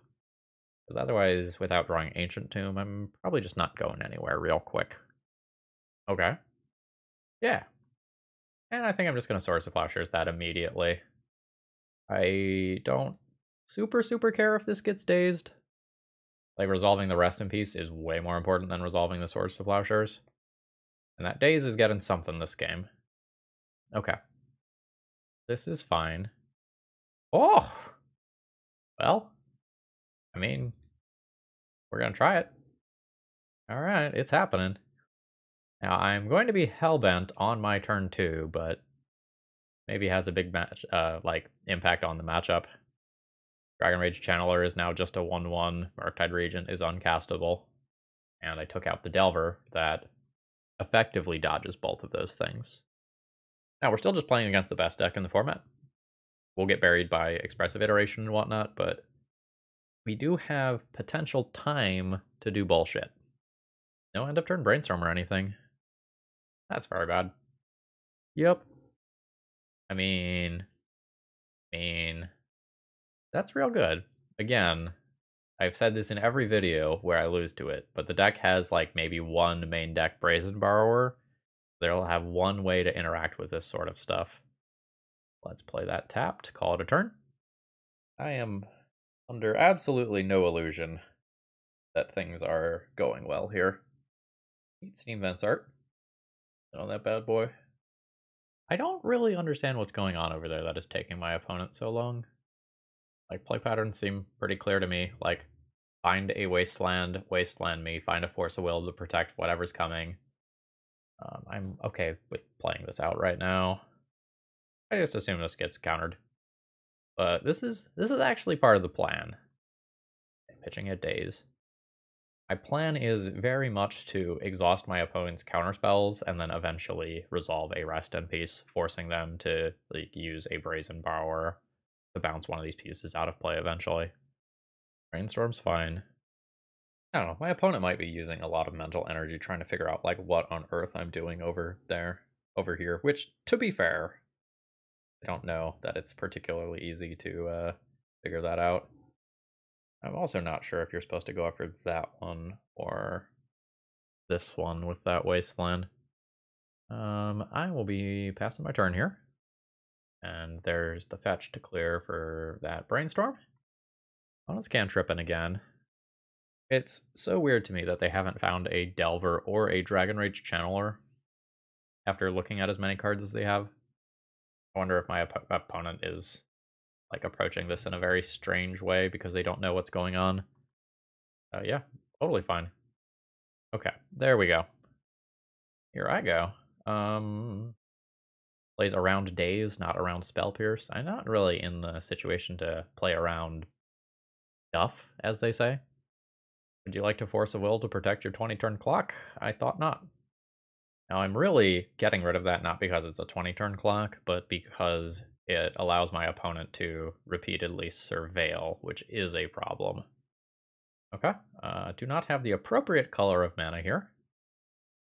Because otherwise, without drawing Ancient Tomb, I'm probably just not going anywhere real quick. Okay. Yeah. And I think I'm just going to Swords to Plowshares that immediately. I don't super care if this gets dazed. Like, resolving the Rest in Peace is way more important than resolving the Swords to Plowshares. And that daze is getting something this game. Okay. This is fine. Oh! Well, I mean, we're going to try it. Alright, it's happening. Now, I'm going to be hellbent on my turn 2, but maybe has a big match, impact on the matchup. Dragon Rage Channeler is now just a 1/1. Murktide Regent is uncastable. And I took out the Delver that effectively dodges both of those things. Now, we're still just playing against the best deck in the format. We'll get buried by Expressive Iteration and whatnot, but we do have potential time to do bullshit. No end of turn Brainstorm or anything. That's very bad. Yep. I mean, that's real good. Again, I've said this in every video where I lose to it, but the deck has like maybe one main deck Brazen Borrower. They'll have one way to interact with this sort of stuff. Let's play that tapped, call it a turn. I am under absolutely no illusion that things are going well here. Eat Steam Vents art. On that bad boy. I don't really understand what's going on over there that is taking my opponent so long. Like, play patterns seem pretty clear to me. Like, find a wasteland, wasteland me, find a Force of Will to protect whatever's coming. I'm okay with playing this out right now. I just assume this gets countered. But this is actually part of the plan. Pitching at Daze. My plan is very much to exhaust my opponent's counterspells and then eventually resolve a Rest in Peace, forcing them to like use a Brazen Borrower to bounce one of these pieces out of play eventually. Brainstorm's fine. I don't know, my opponent might be using a lot of mental energy trying to figure out like what on earth I'm doing over here, which, to be fair, I don't know that it's particularly easy to figure that out. I'm also not sure if you're supposed to go after that one or this one with that wasteland. I will be passing my turn here. And there's the fetch to clear for that Brainstorm. Oh, it's cantripping again. It's so weird to me that they haven't found a Delver or a Dragon Rage Channeler after looking at as many cards as they have. I wonder if my opponent is like approaching this in a very strange way because they don't know what's going on. Yeah, totally fine. Okay, there we go. Here I go. Plays around Daze, not around Spell Pierce. I'm not really in the situation to play around stuff, as they say. Would you like to force a will to protect your 20-turn clock? I thought not. Now, I'm really getting rid of that not because it's a 20-turn clock, but because it allows my opponent to repeatedly surveil, which is a problem. Okay, do not have the appropriate color of mana here.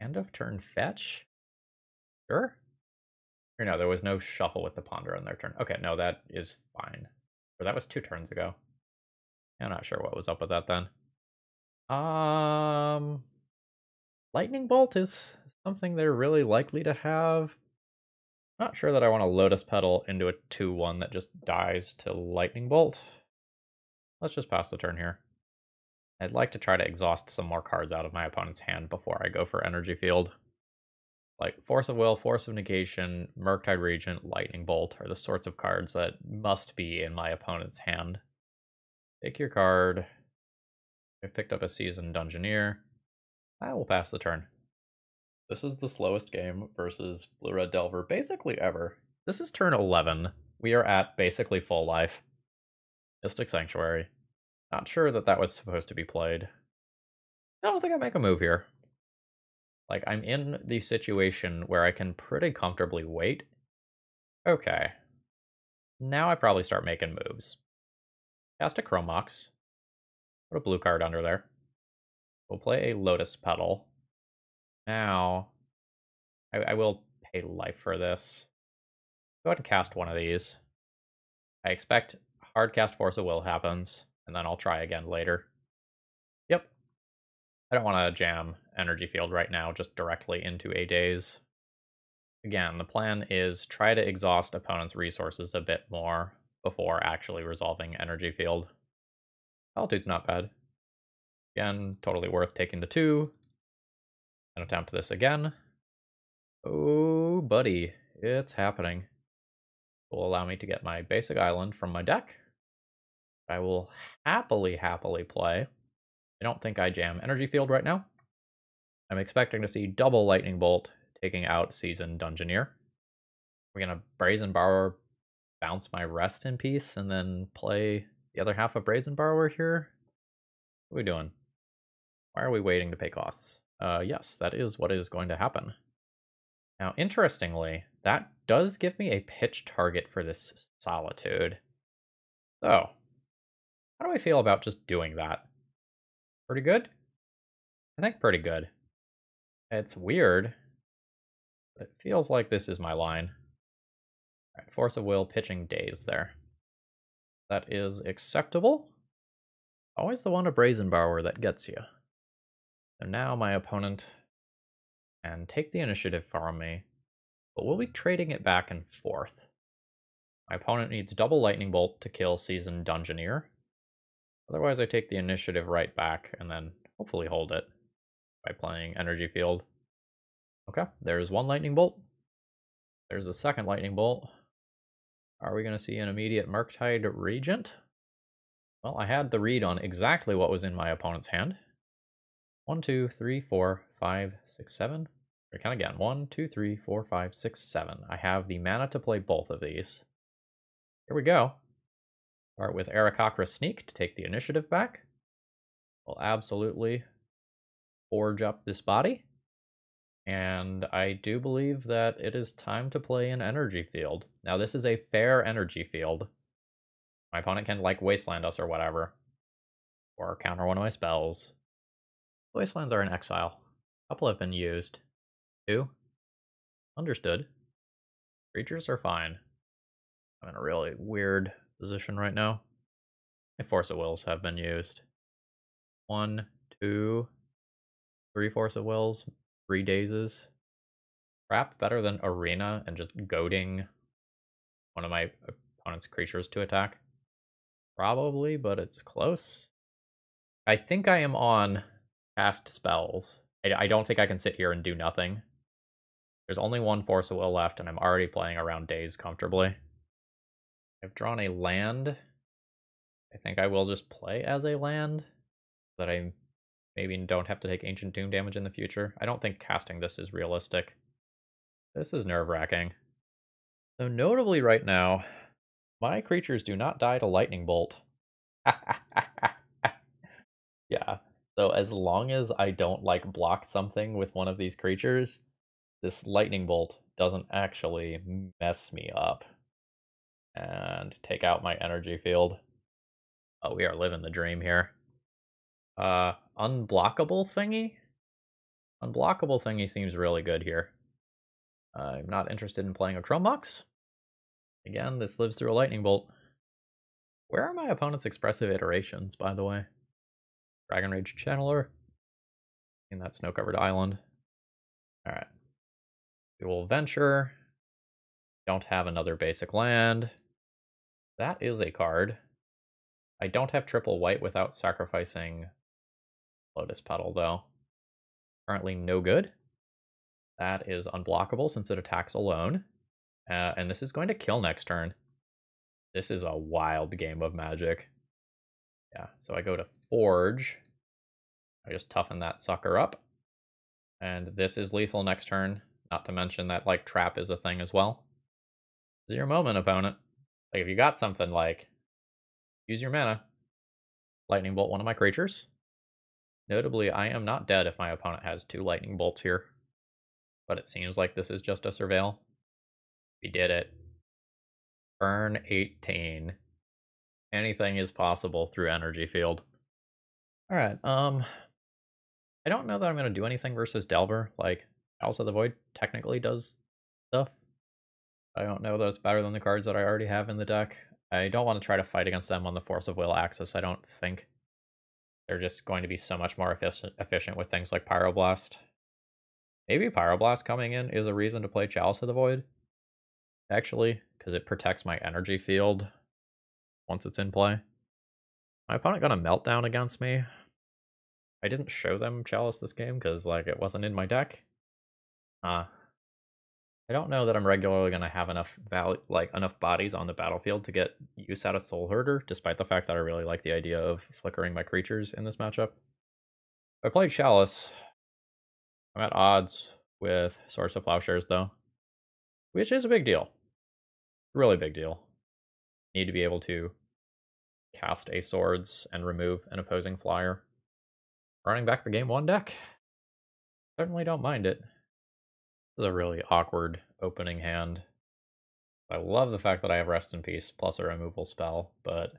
End of turn fetch? Sure. Or no, there was no shuffle with the ponder on their turn. Okay, no, that is fine. Or that was 2 turns ago. I'm not sure what was up with that then. Lightning Bolt is something they're really likely to have. Not sure that I want to Lotus Petal into a 2/1 that just dies to Lightning Bolt. Let's just pass the turn here. I'd like to try to exhaust some more cards out of my opponent's hand before I go for Energy Field. Like Force of Will, Force of Negation, Murktide Regent, Lightning Bolt are the sorts of cards that must be in my opponent's hand. Take your card. I picked up a Seasoned Dungeoneer. I will pass the turn. This is the slowest game versus Blue-Red Delver basically ever. This is turn 11. We are at basically full life. Mystic Sanctuary. Not sure that that was supposed to be played. I don't think I make a move here. Like, I'm in the situation where I can pretty comfortably wait. Okay. Now I probably start making moves. Cast a Chrome Mox. Put a blue card under there. We'll play a Lotus Petal. Now, I will pay life for this. Go ahead and cast one of these. I expect hard cast Force of Will happens, and then I'll try again later. Yep. I don't want to jam Energy Field right now just directly into a Daze. Again, the plan is try to exhaust opponent's resources a bit more before actually resolving Energy Field. Solitude's not bad. Again, totally worth taking the 2. And attempt this again. Oh, buddy, it's happening. It will allow me to get my basic island from my deck. I will happily play. I don't think I jam Energy Field right now. I'm expecting to see double Lightning Bolt taking out Seasoned Dungeoneer. We're going to Brazen Borrower, bounce my Rest in Peace, and then play the other half of Brazen Borrower here. What are we doing? Why are we waiting to pay costs? Yes, that is what is going to happen. Now, interestingly, that does give me a pitch target for this Solitude. So, how do I feel about just doing that? Pretty good? I think pretty good. It's weird, but it feels like this is my line. All right, Force of Will, pitching Daze there. That is acceptable. Always the one a Brazen Borrower that gets you. So now my opponent can take the initiative from me, but we'll be trading it back and forth. My opponent needs double Lightning Bolt to kill Seasoned Dungeoneer. Otherwise, I take the initiative right back and then hopefully hold it by playing Energy Field. Okay, there's one Lightning Bolt. There's a second Lightning Bolt. Are we going to see an immediate Murktide Regent? Well, I had the read on exactly what was in my opponent's hand. 1, 2, 3, 4, 5, 6, 7. We count again. 1, 2, 3, 4, 5, 6, 7. I have the mana to play both of these. Here we go. Start with Aarakocra Sneak to take the initiative back. We'll absolutely forge up this body. And I do believe that it is time to play an Energy Field. Now, this is a fair Energy Field. My opponent can, like, Wasteland us or whatever. Or counter one of my spells. Wastelands are in exile. A couple have been used. 2. Understood. Creatures are fine. I'm in a really weird position right now. My Force of Wills have been used. 1, 2, 3 Force of Wills, 3 Dazes. Perhaps better than Arena and just goading one of my opponent's creatures to attack. Probably, but it's close. I think I am on cast spells. I don't think I can sit here and do nothing. There's only one Force of Will left, and I'm already playing around Daze comfortably. I've drawn a land. I think I will just play as a land, so that I maybe don't have to take Ancient Doom damage in the future. I don't think casting this is realistic. This is nerve-wracking. So notably right now, my creatures do not die to Lightning Bolt. Yeah, so as long as I don't, like, block something with one of these creatures, this Lightning Bolt doesn't actually mess me up. And take out my Energy Field. Oh, we are living the dream here. Unblockable thingy? Unblockable thingy seems really good here. I'm not interested in playing a Chrome Mox. Again, this lives through a Lightning Bolt. Where are my opponent's expressive iterations, by the way? Dragon Rage Channeler. In that snow-covered island. Alright. We will venture. Don't have another basic land. That is a card. I don't have triple white without sacrificing Lotus Petal, though. Currently no good. That is unblockable since it attacks alone. And this is going to kill next turn. This is a wild game of Magic. Yeah, so I go to Forge. I just toughen that sucker up. And this is lethal next turn. Not to mention that, like, Trap is a thing as well. This is your moment, opponent. Like, if you got something, like, use your mana. Lightning Bolt one of my creatures. Notably, I am not dead if my opponent has 2 Lightning Bolts here. But it seems like this is just a Surveil. We did it. Burn 18. Anything is possible through Energy Field. Alright, I don't know that I'm going to do anything versus Delver. Like, House of the Void technically does stuff. I don't know that it's better than the cards that I already have in the deck. I don't want to try to fight against them on the Force of Will axis, I don't think. They're just going to be so much more efficient with things like Pyroblast. Maybe Pyroblast coming in is a reason to play Chalice of the Void, actually, because it protects my energy field once it's in play. My opponent got a Meltdown against me. I didn't show them Chalice this game because, like, it wasn't in my deck. I don't know that I'm regularly going to have enough enough bodies on the battlefield to get use out of Soul Herder, despite the fact that I really like the idea of flickering my creatures in this matchup. If I played Chalice, I'm at odds with Source of Plowshares, though, which is a big deal. Really big deal. Need to be able to cast a Swords and remove an opposing flyer. Running back the Game 1 deck? Certainly don't mind it. This is a really awkward opening hand. I love the fact that I have Rest in Peace plus a removal spell, but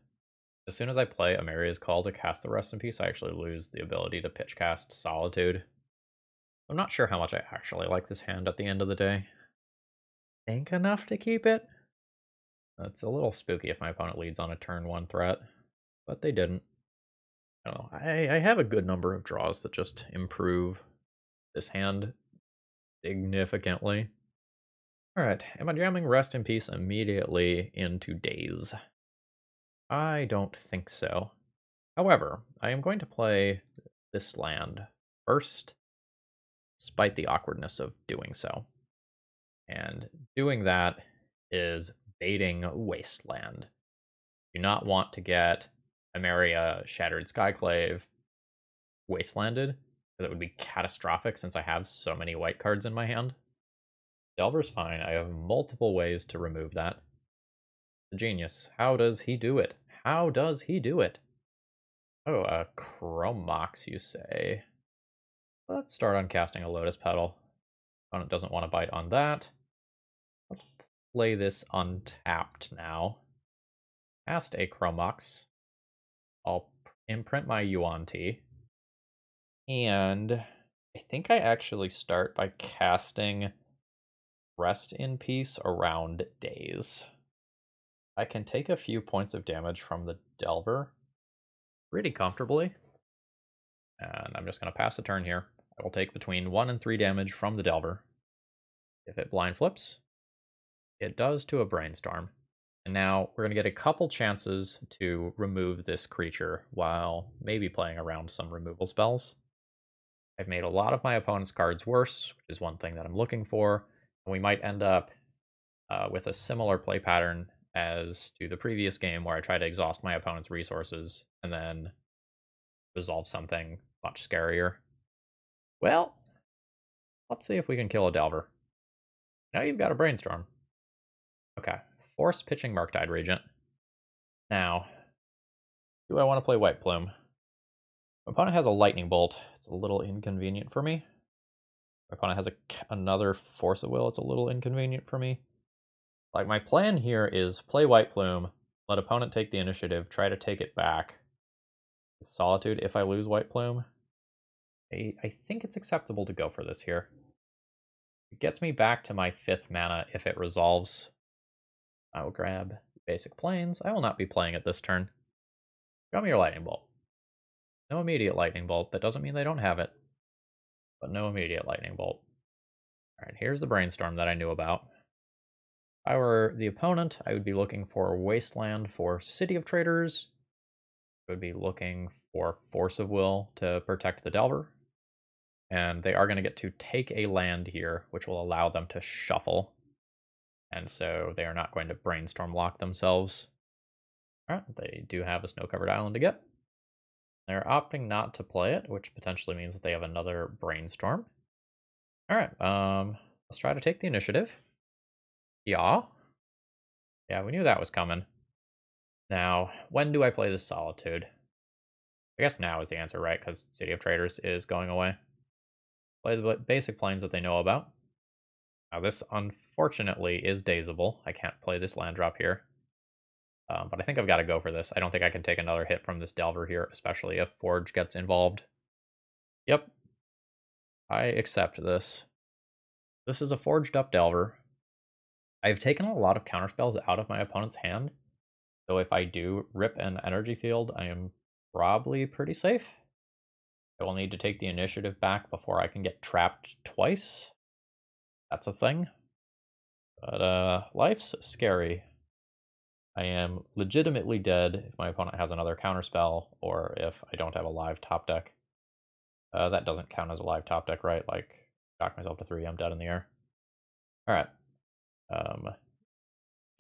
as soon as I play Amaria's Call to cast the Rest in Peace, I actually lose the ability to pitch cast Solitude. I'm not sure how much I actually like this hand at the end of the day. Think enough to keep it? It's a little spooky if my opponent leads on a turn 1 threat, but they didn't. I don't know. I have a good number of draws that just improve this hand significantly. Alright, am I jamming Rest in Peace immediately into Daze? I don't think so. However, I am going to play this land first, despite the awkwardness of doing so. And doing that is baiting Wasteland. Do not want to get Emeria Shattered Skyclave Wastelanded, because it would be catastrophic since I have so many white cards in my hand. Delver's fine. I have multiple ways to remove that. The genius. How does he do it? How does he do it? Oh, a Chrome Mox, you say? Let's start on casting a Lotus Petal. Opponent doesn't want to bite on that. Let's play this untapped now. Cast a Chrome Mox. I'll imprint my Yuan-Ti. And I think I actually start by casting Rest in Peace around Daze. I can take a few points of damage from the Delver pretty comfortably. And I'm just going to pass the turn here. I will take between 1 and 3 damage from the Delver. If it blind flips, it does to a Brainstorm. And now we're going to get a couple chances to remove this creature while maybe playing around some removal spells. I've made a lot of my opponent's cards worse, which is one thing that I'm looking for. And we might end up with a similar play pattern as to the previous game where I try to exhaust my opponent's resources and then resolve something much scarier. Well, let's see if we can kill a Delver. Now you've got a Brainstorm. Okay, force pitching Murktide Regent. Now, do I want to play White Plume? My opponent has a Lightning Bolt. It's a little inconvenient for me. My opponent has another Force of Will. It's a little inconvenient for me. Like, my plan here is play White Plume, let opponent take the initiative, try to take it back with Solitude if I lose White Plume. I think it's acceptable to go for this here. It gets me back to my 5th mana if it resolves. I will grab Basic Plains. I will not be playing it this turn. Show me your Lightning Bolt. No immediate Lightning Bolt. That doesn't mean they don't have it, but no immediate Lightning Bolt. Alright, here's the Brainstorm that I knew about. If I were the opponent, I would be looking for Wasteland for City of Traders. I would be looking for Force of Will to protect the Delver. And they are going to get to take a land here, which will allow them to shuffle. And so they are not going to brainstorm lock themselves. All right, they do have a snow-covered island to get. They're opting not to play it, which potentially means that they have another brainstorm. All right, let's try to take the initiative. Yeah. Yeah, we knew that was coming. Now, when do I play this Solitude? I guess now is the answer, right? Because City of Traders is going away. Play the basic planes that they know about. Now, this unfortunately is dazeable. I can't play this land drop here. But I think I've got to go for this. I don't think I can take another hit from this Delver here, especially if Forge gets involved. Yep. I accept this. This is a forged up Delver. I've taken a lot of counterspells out of my opponent's hand. So if I do rip an energy field, I am probably pretty safe. I will need to take the initiative back before I can get trapped twice. That's a thing. But life's scary. I am legitimately dead if my opponent has another counterspell, or if I don't have a live top deck. That doesn't count as a live top deck, right? Like, knock myself to 3, I'm dead in the air. Alright.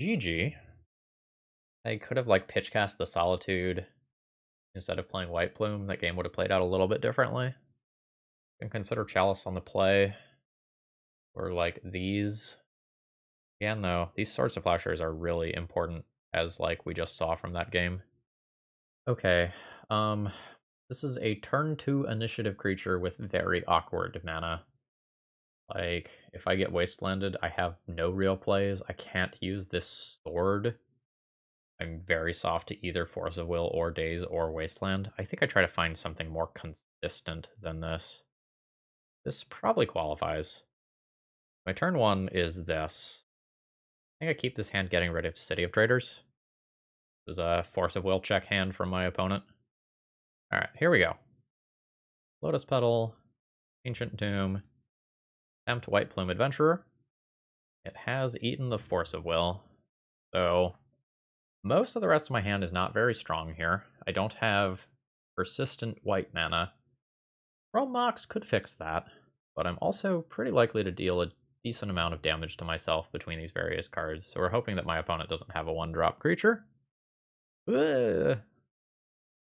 GG. I could have, like, pitch cast the Solitude instead of playing White Plume. That game would have played out a little bit differently. You can consider Chalice on the play. Or, like, these. Yeah, no. These Swords of Plowshares are really important, as, like, we just saw from that game. Okay. This is a turn 2 initiative creature with very awkward mana. Like, if I get Wastelanded, I have no real plays. I can't use this sword. I'm very soft to either Force of Will or Daze or Wasteland. I think I try to find something more consistent than this. This probably qualifies. My turn 1 is this. I think I keep this hand getting rid of City of Traders. This is a Force of Will check hand from my opponent. Alright, here we go. Lotus Petal, Ancient Tomb, Tempt White Plume Adventurer. It has eaten the Force of Will, so most of the rest of my hand is not very strong here. I don't have persistent white mana. Chrome Mox could fix that, but I'm also pretty likely to deal a decent amount of damage to myself between these various cards, so we're hoping that my opponent doesn't have a 1-drop creature. Ugh.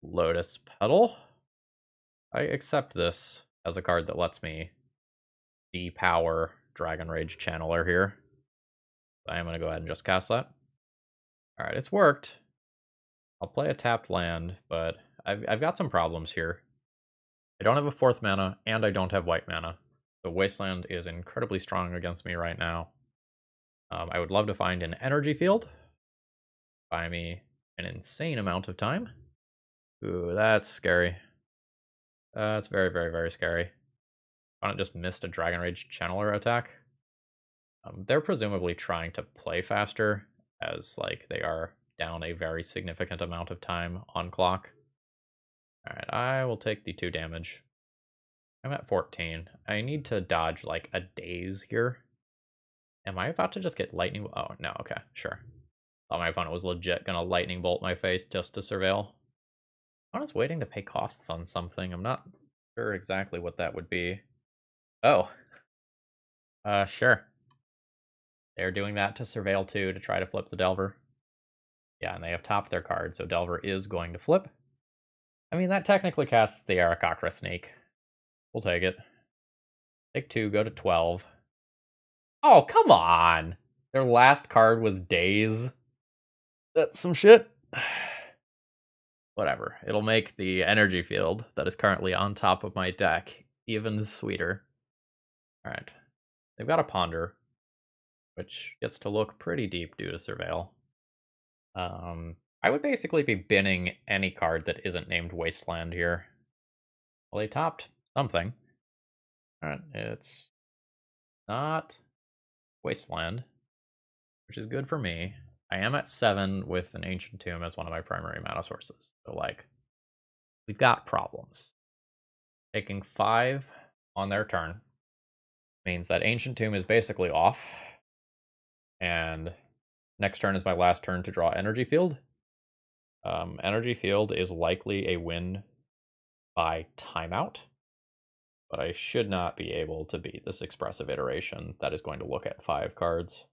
Lotus Petal. I accept this as a card that lets me depower Dragon Rage Channeler here. I am going to go ahead and just cast that. Alright, it's worked. I'll play a tapped land, but I've got some problems here. I don't have a 4th mana, and I don't have white mana. So Wasteland is incredibly strong against me right now. I would love to find an energy field. Buy me an insane amount of time. Ooh, that's scary. That's very, very, very scary. Opponent just missed a Dragon Rage Channeler attack. They're presumably trying to play faster, as like they are down a very significant amount of time on clock. Alright, I will take the 2 damage. I'm at 14. I need to dodge like a daze here. Am I about to just get lightning? Oh, no, okay, sure. Thought my opponent was legit gonna lightning bolt my face just to surveil. Opponent's waiting to pay costs on something. I'm not sure exactly what that would be. Oh. Sure. They're doing that to surveil too, to try to flip the Delver. Yeah, and they have topped their card, so Delver is going to flip. I mean, that technically casts the Aarakocra Sneak. We'll take it. Take 2, go to 12. Oh, come on! Their last card was Daze. That's some shit. Whatever. It'll make the energy field that is currently on top of my deck even sweeter. Alright. They've got a Ponder, which gets to look pretty deep due to Surveil. I would basically be binning any card that isn't named Wasteland here. Well, they topped something. Alright, it's not Wasteland, which is good for me. I am at 7 with an Ancient Tomb as one of my primary mana sources. So, like, we've got problems. Taking 5 on their turn means that Ancient Tomb is basically off. And next turn is my last turn to draw Energy Field. Energy Field is likely a win by timeout. but I should not be able to beat this expressive iteration that is going to look at 5 cards.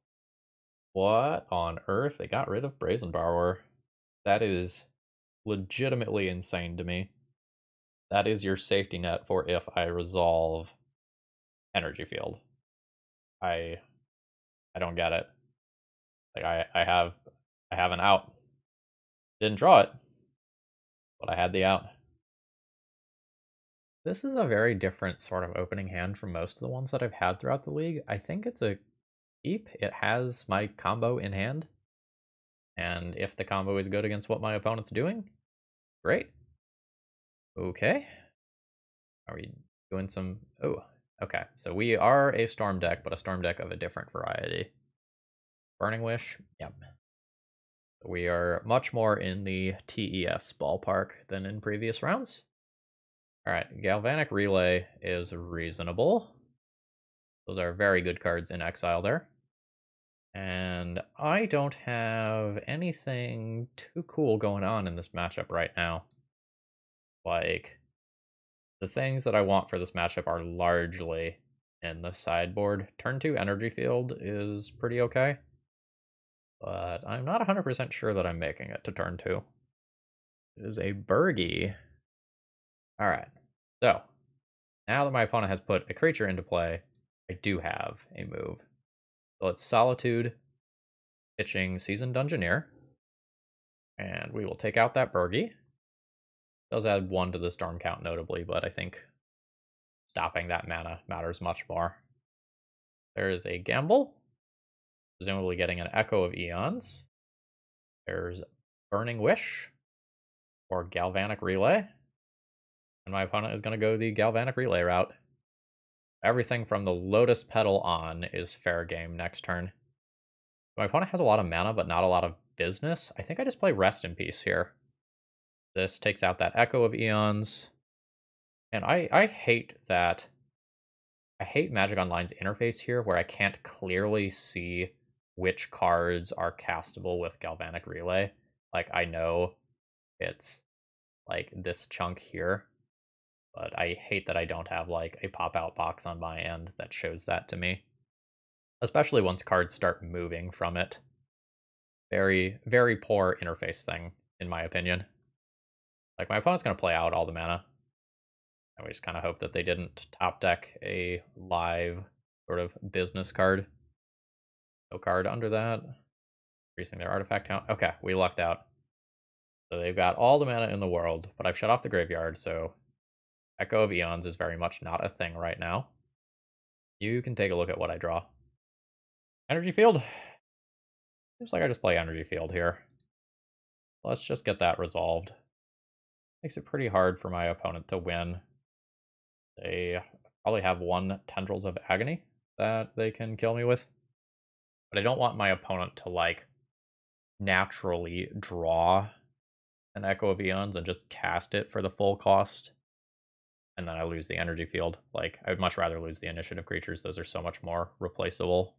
What on earth? They got rid of Brazen Borrower. That is legitimately insane to me. That is your safety net for if I resolve Energy Field. I don't get it. Like I have an out. Didn't draw it, but I had the out. This is a very different sort of opening hand from most of the ones that I've had throughout the league. I think it's a keep. It has my combo in hand. And if the combo is good against what my opponent's doing, great. Okay. Are we doing some... Oh, okay. So we are a Storm deck, but a Storm deck of a different variety. Burning Wish, yep. We are much more in the TES ballpark than in previous rounds. Alright, Galvanic Relay is reasonable. Those are very good cards in exile there. And I don't have anything too cool going on in this matchup right now. Like, the things that I want for this matchup are largely in the sideboard. Turn 2 Energy Field is pretty okay, but I'm not 100% sure that I'm making it to turn 2. It is a Burgie. Alright, so now that my opponent has put a creature into play, I do have a move. So it's Solitude, pitching Seasoned Dungeoneer, and we will take out that Burgie. Does add 1 to the storm count notably, but I think stopping that mana matters much more. There is a Gamble, presumably getting an Echo of Eons. There's Burning Wish, or Galvanic Relay. And my opponent is going to go the Galvanic Relay route. Everything from the Lotus Petal on is fair game next turn. My opponent has a lot of mana, but not a lot of business. I think I just play Rest in Peace here. This takes out that Echo of Eons. And I hate that. I hate Magic Online's interface here, where I can't clearly see which cards are castable with Galvanic Relay. Like, I know it's like this chunk here, but I hate that I don't have like a pop-out box on my end that shows that to me. Especially once cards start moving from it. Very, very poor interface thing, in my opinion. Like, my opponent's going to play out all the mana. And we just kind of hope that they didn't top deck a live sort of business card. No card under that. Increasing their artifact count. Okay, we lucked out. So they've got all the mana in the world, but I've shut off the graveyard, so Echo of Eons is very much not a thing right now. You can take a look at what I draw. Energy Field. Seems like I just play Energy Field here. Let's just get that resolved. Makes it pretty hard for my opponent to win. They probably have 1 Tendrils of Agony that they can kill me with. But I don't want my opponent to, like, naturally draw an Echo of Eons and just cast it for the full cost. And then I lose the Energy Field. Like, I would much rather lose the initiative creatures. Those are so much more replaceable.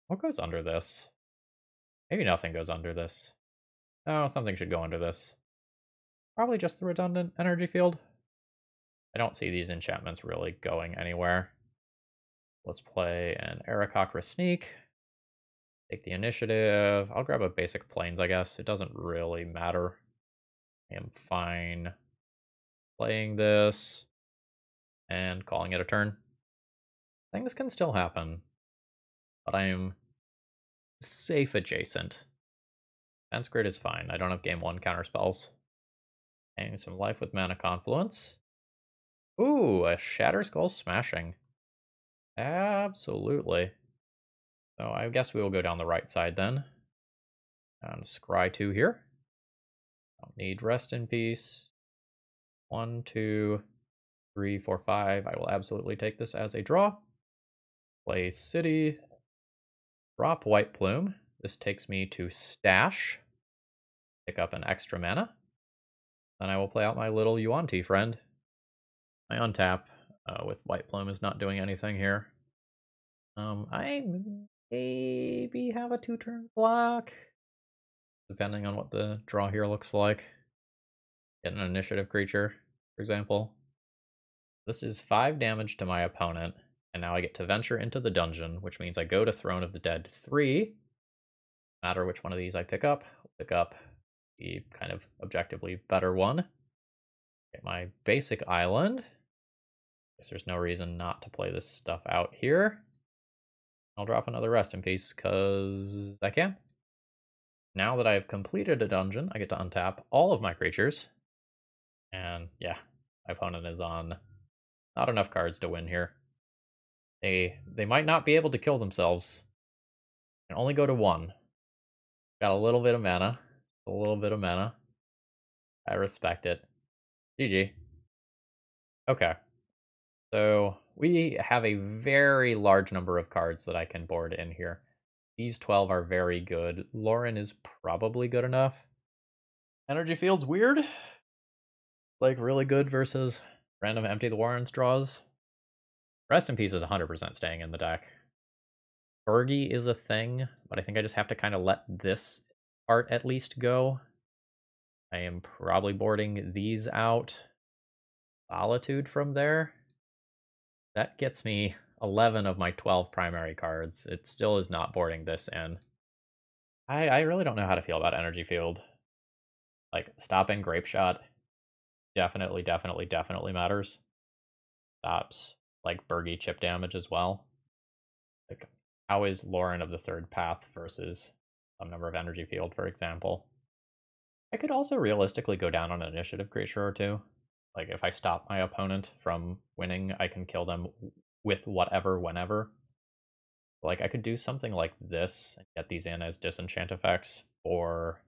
What goes under this? Maybe nothing goes under this. No, something should go under this. Probably just the redundant Energy Field. I don't see these enchantments really going anywhere. Let's play an Aarakocra Sneak. Take the initiative. I'll grab a basic Plains, I guess. It doesn't really matter. I am fine playing this and calling it a turn. Things can still happen, but I am safe adjacent. Fence Grid is fine. I don't have game 1 counter spells. Paying some life with Mana Confluence. Ooh, a Shatter Skull Smashing. Absolutely. So I guess we will go down the right side then. And scry 2 here. Don't need Rest in Peace. 1, 2, 3, 4, 5. I will absolutely take this as a draw. Play City. Drop White Plume. This takes me to Stash. Pick up an extra mana. Then I will play out my little Yuan-Ti friend. I untap with White Plume is not doing anything here. I maybe have a 2-turn block, depending on what the draw here looks like. Get an initiative creature, for example. This is 5 damage to my opponent, and now I get to venture into the dungeon, which means I go to Throne of the Dead 3. No matter which one of these I pick up the kind of objectively better one. Get my basic island. Guess there's no reason not to play this stuff out here. I'll drop another Rest in Peace, because I can. Now that I've completed a dungeon, I get to untap all of my creatures. And yeah, my opponent is on not enough cards to win here. They might not be able to kill themselves. Can only go to 1. Got a little bit of mana. A little bit of mana. I respect it. GG. Okay. So we have a very large number of cards that I can board in here. These 12 are very good. Lauren is probably good enough. Energy Field's weird. Like, really good versus random Empty the Warrens draws. Rest in Peace is 100% staying in the deck. Bergie is a thing, but I think I just have to kind of let this part at least go. I am probably boarding these out. Solitude from there. That gets me 11 of my 12 primary cards. It still is not boarding this in. I really don't know how to feel about Energy Field. Like, stopping Grape Shot definitely matters. Stops, like, Bergie chip damage as well. Like, how is Lauren of the Third Path versus some number of Energy Field, for example? I could also realistically go down on an initiative creature or two. Like, if I stop my opponent from winning, I can kill them with whatever, whenever. Like, I could do something like this and get these in as disenchant effects for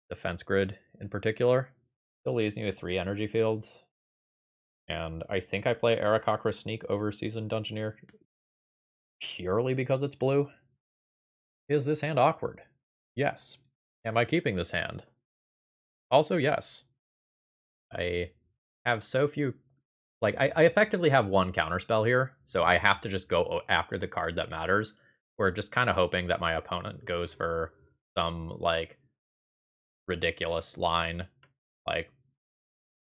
Defense Grid in particular. Still leaves me with 3 energy fields. And I think I play Aarakocra Sneak over Seasoned Dungeoneer purely because it's blue. Is this hand awkward? Yes. Am I keeping this hand? Also, yes. I have so few... Like, I effectively have 1 counterspell here, so I have to just go after the card that matters. We're just kind of hoping that my opponent goes for some, like, ridiculous line, like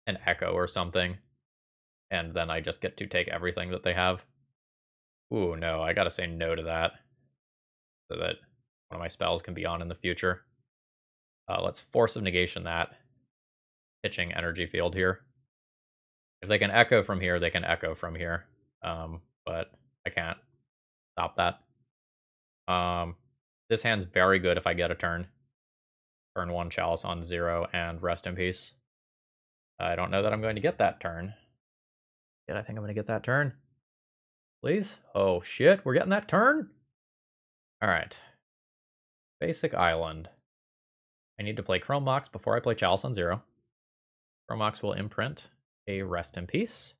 an Echo or something, and then I just get to take everything that they have. Ooh, no, I gotta say no to that, so that one of my spells can be on in the future. Let's Force of Negation that. Pitching Energy Field here. If they can Echo from here, they can Echo from here. But I can't stop that. This hand's very good if I get a turn. Turn 1 Chalice on 0 and Rest in Peace. I don't know that I'm going to get that turn. Yet I think I'm going to get that turn. Please? Oh shit, we're getting that turn? Alright. Basic Island. I need to play Chrome Mox before I play Chalice on 0. Chrome Mox will imprint a Rest in Peace.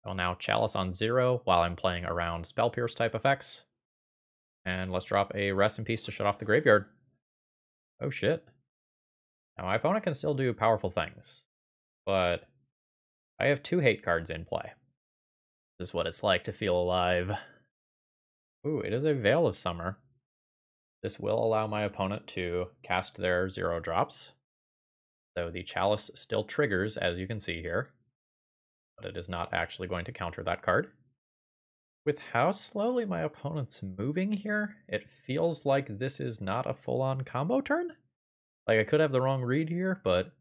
I'll now Chalice on 0 while I'm playing around Spell Pierce type effects. And let's drop a Rest in Peace to shut off the graveyard. Oh shit. Now my opponent can still do powerful things, but I have 2 hate cards in play. This is what it's like to feel alive. Ooh, it is a Veil of Summer. This will allow my opponent to cast their 0 drops. So the Chalice still triggers, as you can see here, but it is not actually going to counter that card. With how slowly my opponent's moving here, it feels like this is not a full-on combo turn. Like, I could have the wrong read here, but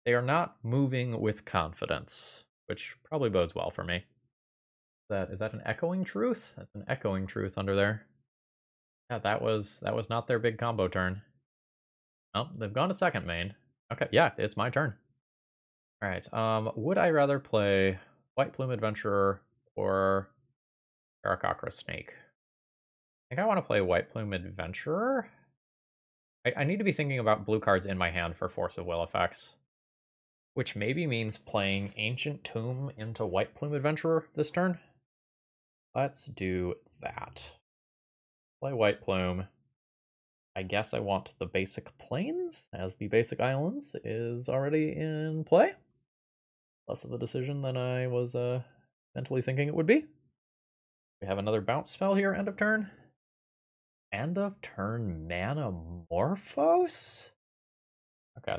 they are not moving with confidence, which probably bodes well for me. Is that an Echoing Truth? That's an Echoing Truth under there. Yeah, that was not their big combo turn. Oh, they've gone to second main. Okay, yeah, it's my turn. All right. Would I rather play White Plume Adventurer or Aarakocra Sneak? I think I want to play White Plume Adventurer. I need to be thinking about blue cards in my hand for Force of Will effects, which maybe means playing Ancient Tomb into White Plume Adventurer this turn. Let's do that. Play White Plume. I guess I want the basic plains, as the basic islands is already in play. Less of a decision than I was mentally thinking it would be. We have another bounce spell here, end of turn. End of turn Manamorphose? Okay,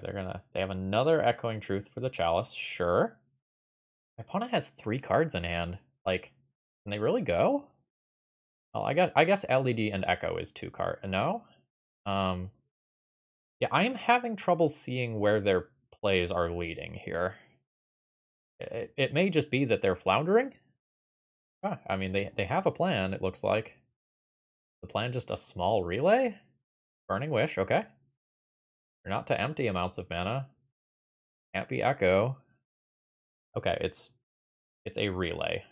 they have another Echoing Truth for the Chalice, sure. My opponent has 3 cards in hand. Like, can they really go? Well, I guess LED and Echo is 2 card. No? Yeah, I am having trouble seeing where their plays are leading here. It may just be that they're floundering. I mean, they have a plan, it looks like. The plan just a small relay? Burning Wish, okay. You're not to empty amounts of mana. Can't be Echo. Okay, it's a relay.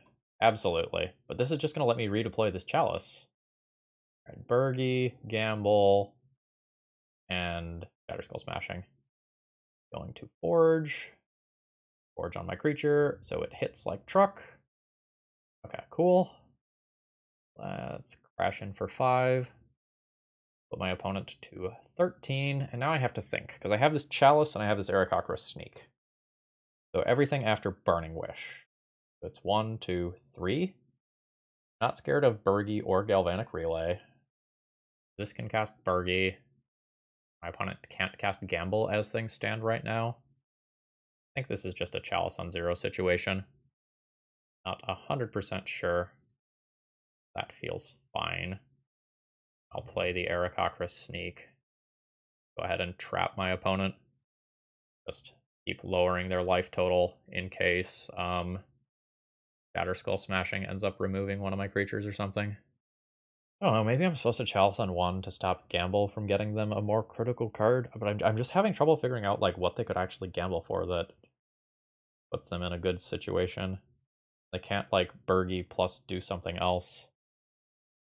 Absolutely. But this is just going to let me redeploy this Chalice. All right, Burgy, Gamble, and Batterskull Smashing. Going to Forge. Forge on my creature, so it hits like truck. Okay, cool. Let's crash in for 5. Put my opponent to 13, and now I have to think, because I have this Chalice and I have this Aarakocra Sneak. So everything after Burning Wish. So it's 1, 2, 3. Not scared of Burgy or Galvanic Relay. This can cast Burgy. My opponent can't cast Gamble as things stand right now. I think this is just a Chalice on 0 situation. Not 100% sure. That feels fine. I'll play the Aarakocra Sneak. Go ahead and trap my opponent. Just keep lowering their life total in case Batterskull Smashing ends up removing one of my creatures or something. I don't know, maybe I'm supposed to Chalice on 1 to stop Gamble from getting them a more critical card, but I'm just having trouble figuring out like what they could actually gamble for that puts them in a good situation. They can't like Burgy plus do something else.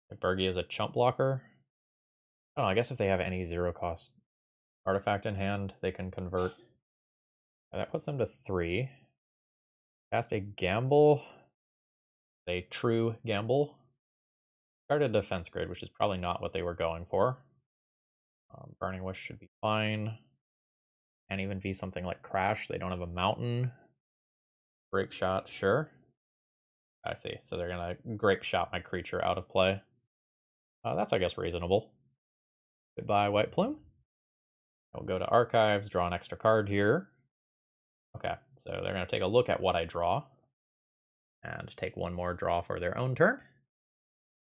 Like, Burgy is a chump blocker. Oh, I guess if they have any 0 cost artifact in hand, they can convert. That puts them to 3. Cast a Gamble. A true Gamble. Started a defense grid, which is probably not what they were going for. Burning Wish should be fine. Can't even be something like Crash. They don't have a mountain. Grape Shot, sure. I see. So they're going to Grape Shot my creature out of play. That's, I guess, reasonable. Goodbye, White Plume. I'll go to Archives, draw an extra card here. Okay, so they're going to take a look at what I draw. And take one more draw for their own turn.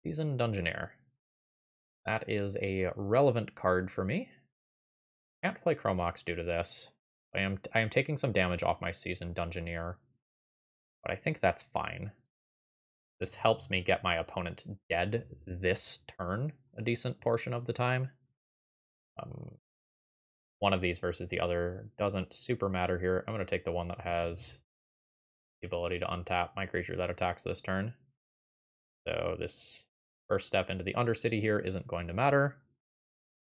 Seasoned Dungeoneer. That is a relevant card for me. Can't play Chromox due to this. I am taking some damage off my Seasoned Dungeoneer, but I think that's fine. This helps me get my opponent dead this turn a decent portion of the time. One of these versus the other doesn't super matter here. I'm going to take the one that has the ability to untap my creature that attacks this turn. So this first step into the Undercity here isn't going to matter.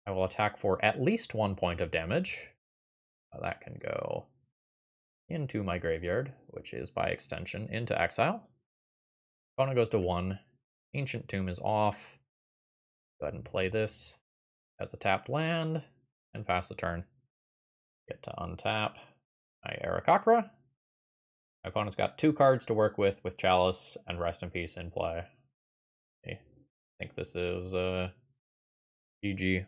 I will attack for at least 1 point of damage. That can go into my graveyard, which is by extension into exile. Opponent goes to 1. Ancient Tomb is off. Go ahead and play this as a tapped land and pass the turn. Get to untap my Aarakocra. My opponent's got 2 cards to work with Chalice and Rest in Peace in play. I think this is GG.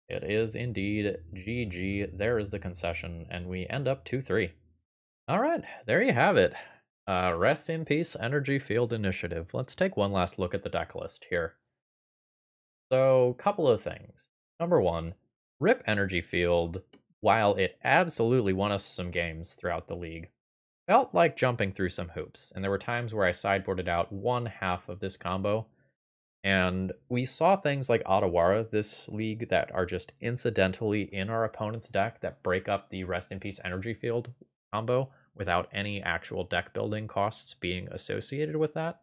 It is indeed GG. There is the concession, and we end up 2-3. All right, there you have it. Rest in Peace Energy Field Initiative. Let's take one last look at the deck list here. So, couple of things. Number 1, RIP Energy Field, while it absolutely won us some games throughout the league, felt like jumping through some hoops, and there were times where I sideboarded out 1/2 of this combo. And we saw things like Otawara this league that are just incidentally in our opponent's deck that break up the Rest in Peace Energy Field combo without any actual deck building costs being associated with that.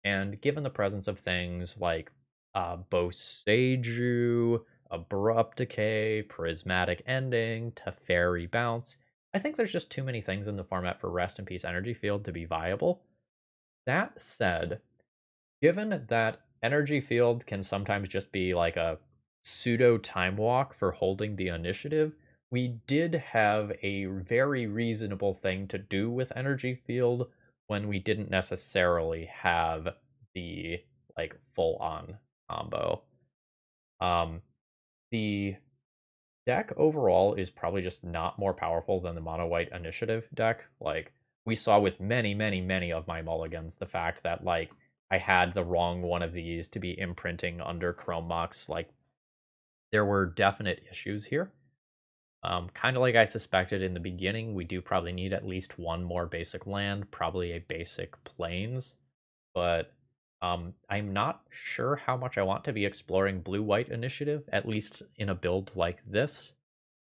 And given the presence of things like Boseiju, Abrupt Decay, Prismatic Ending, Teferi Bounce, I think there's just too many things in the format for Rest in Peace Energy Field to be viable. That said, given that Energy Field can sometimes just be like a pseudo time walk for holding the initiative, we did have a very reasonable thing to do with Energy Field when we didn't necessarily have the like full-on combo. The deck overall is probably just not more powerful than the mono white initiative deck. Like, we saw with many, many, many of my mulligans the fact that, like, I had the wrong one of these to be imprinting under Chrome Mox. Like, there were definite issues here. Kind of like I suspected in the beginning, we do probably need at least one more basic land, probably a basic plains, but I'm not sure how much I want to be exploring blue-white initiative, at least in a build like this.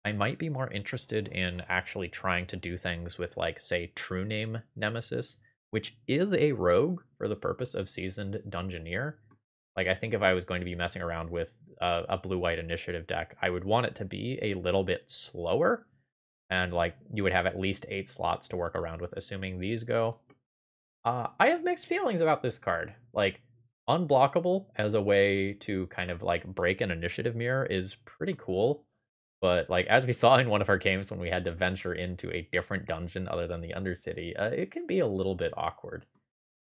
I might be more interested in actually trying to do things with, like, say, True Name Nemesis, which is a rogue for the purpose of Seasoned Dungeoneer. Like, I think if I was going to be messing around with a blue-white initiative deck, I would want it to be a little bit slower, and, like, you would have at least 8 slots to work around with, assuming these go. I have mixed feelings about this card. Like, unblockable as a way to kind of, like, break an initiative mirror is pretty cool. But, like, as we saw in one of our games when we had to venture into a different dungeon other than the Undercity, it can be a little bit awkward.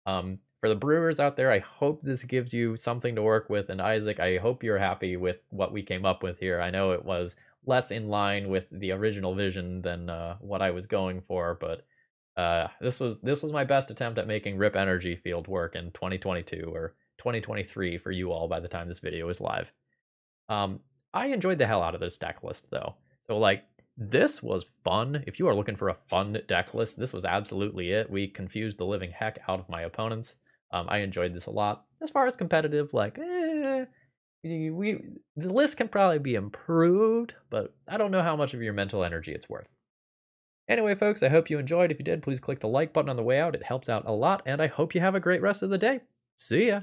For the brewers out there, I hope this gives you something to work with. And Isaac, I hope you're happy with what we came up with here. I know it was less in line with the original vision than what I was going for, but this was my best attempt at making Rip Energy Field work in 2022 or 2023 for you all by the time this video is live. I enjoyed the hell out of this deck list, though. So, like, this was fun. If you are looking for a fun deck list, this was absolutely it. We confused the living heck out of my opponents. I enjoyed this a lot. As far as competitive, like, the list can probably be improved, but I don't know how much of your mental energy it's worth. Anyway, folks, I hope you enjoyed. If you did, please click the like button on the way out. It helps out a lot, and I hope you have a great rest of the day. See ya!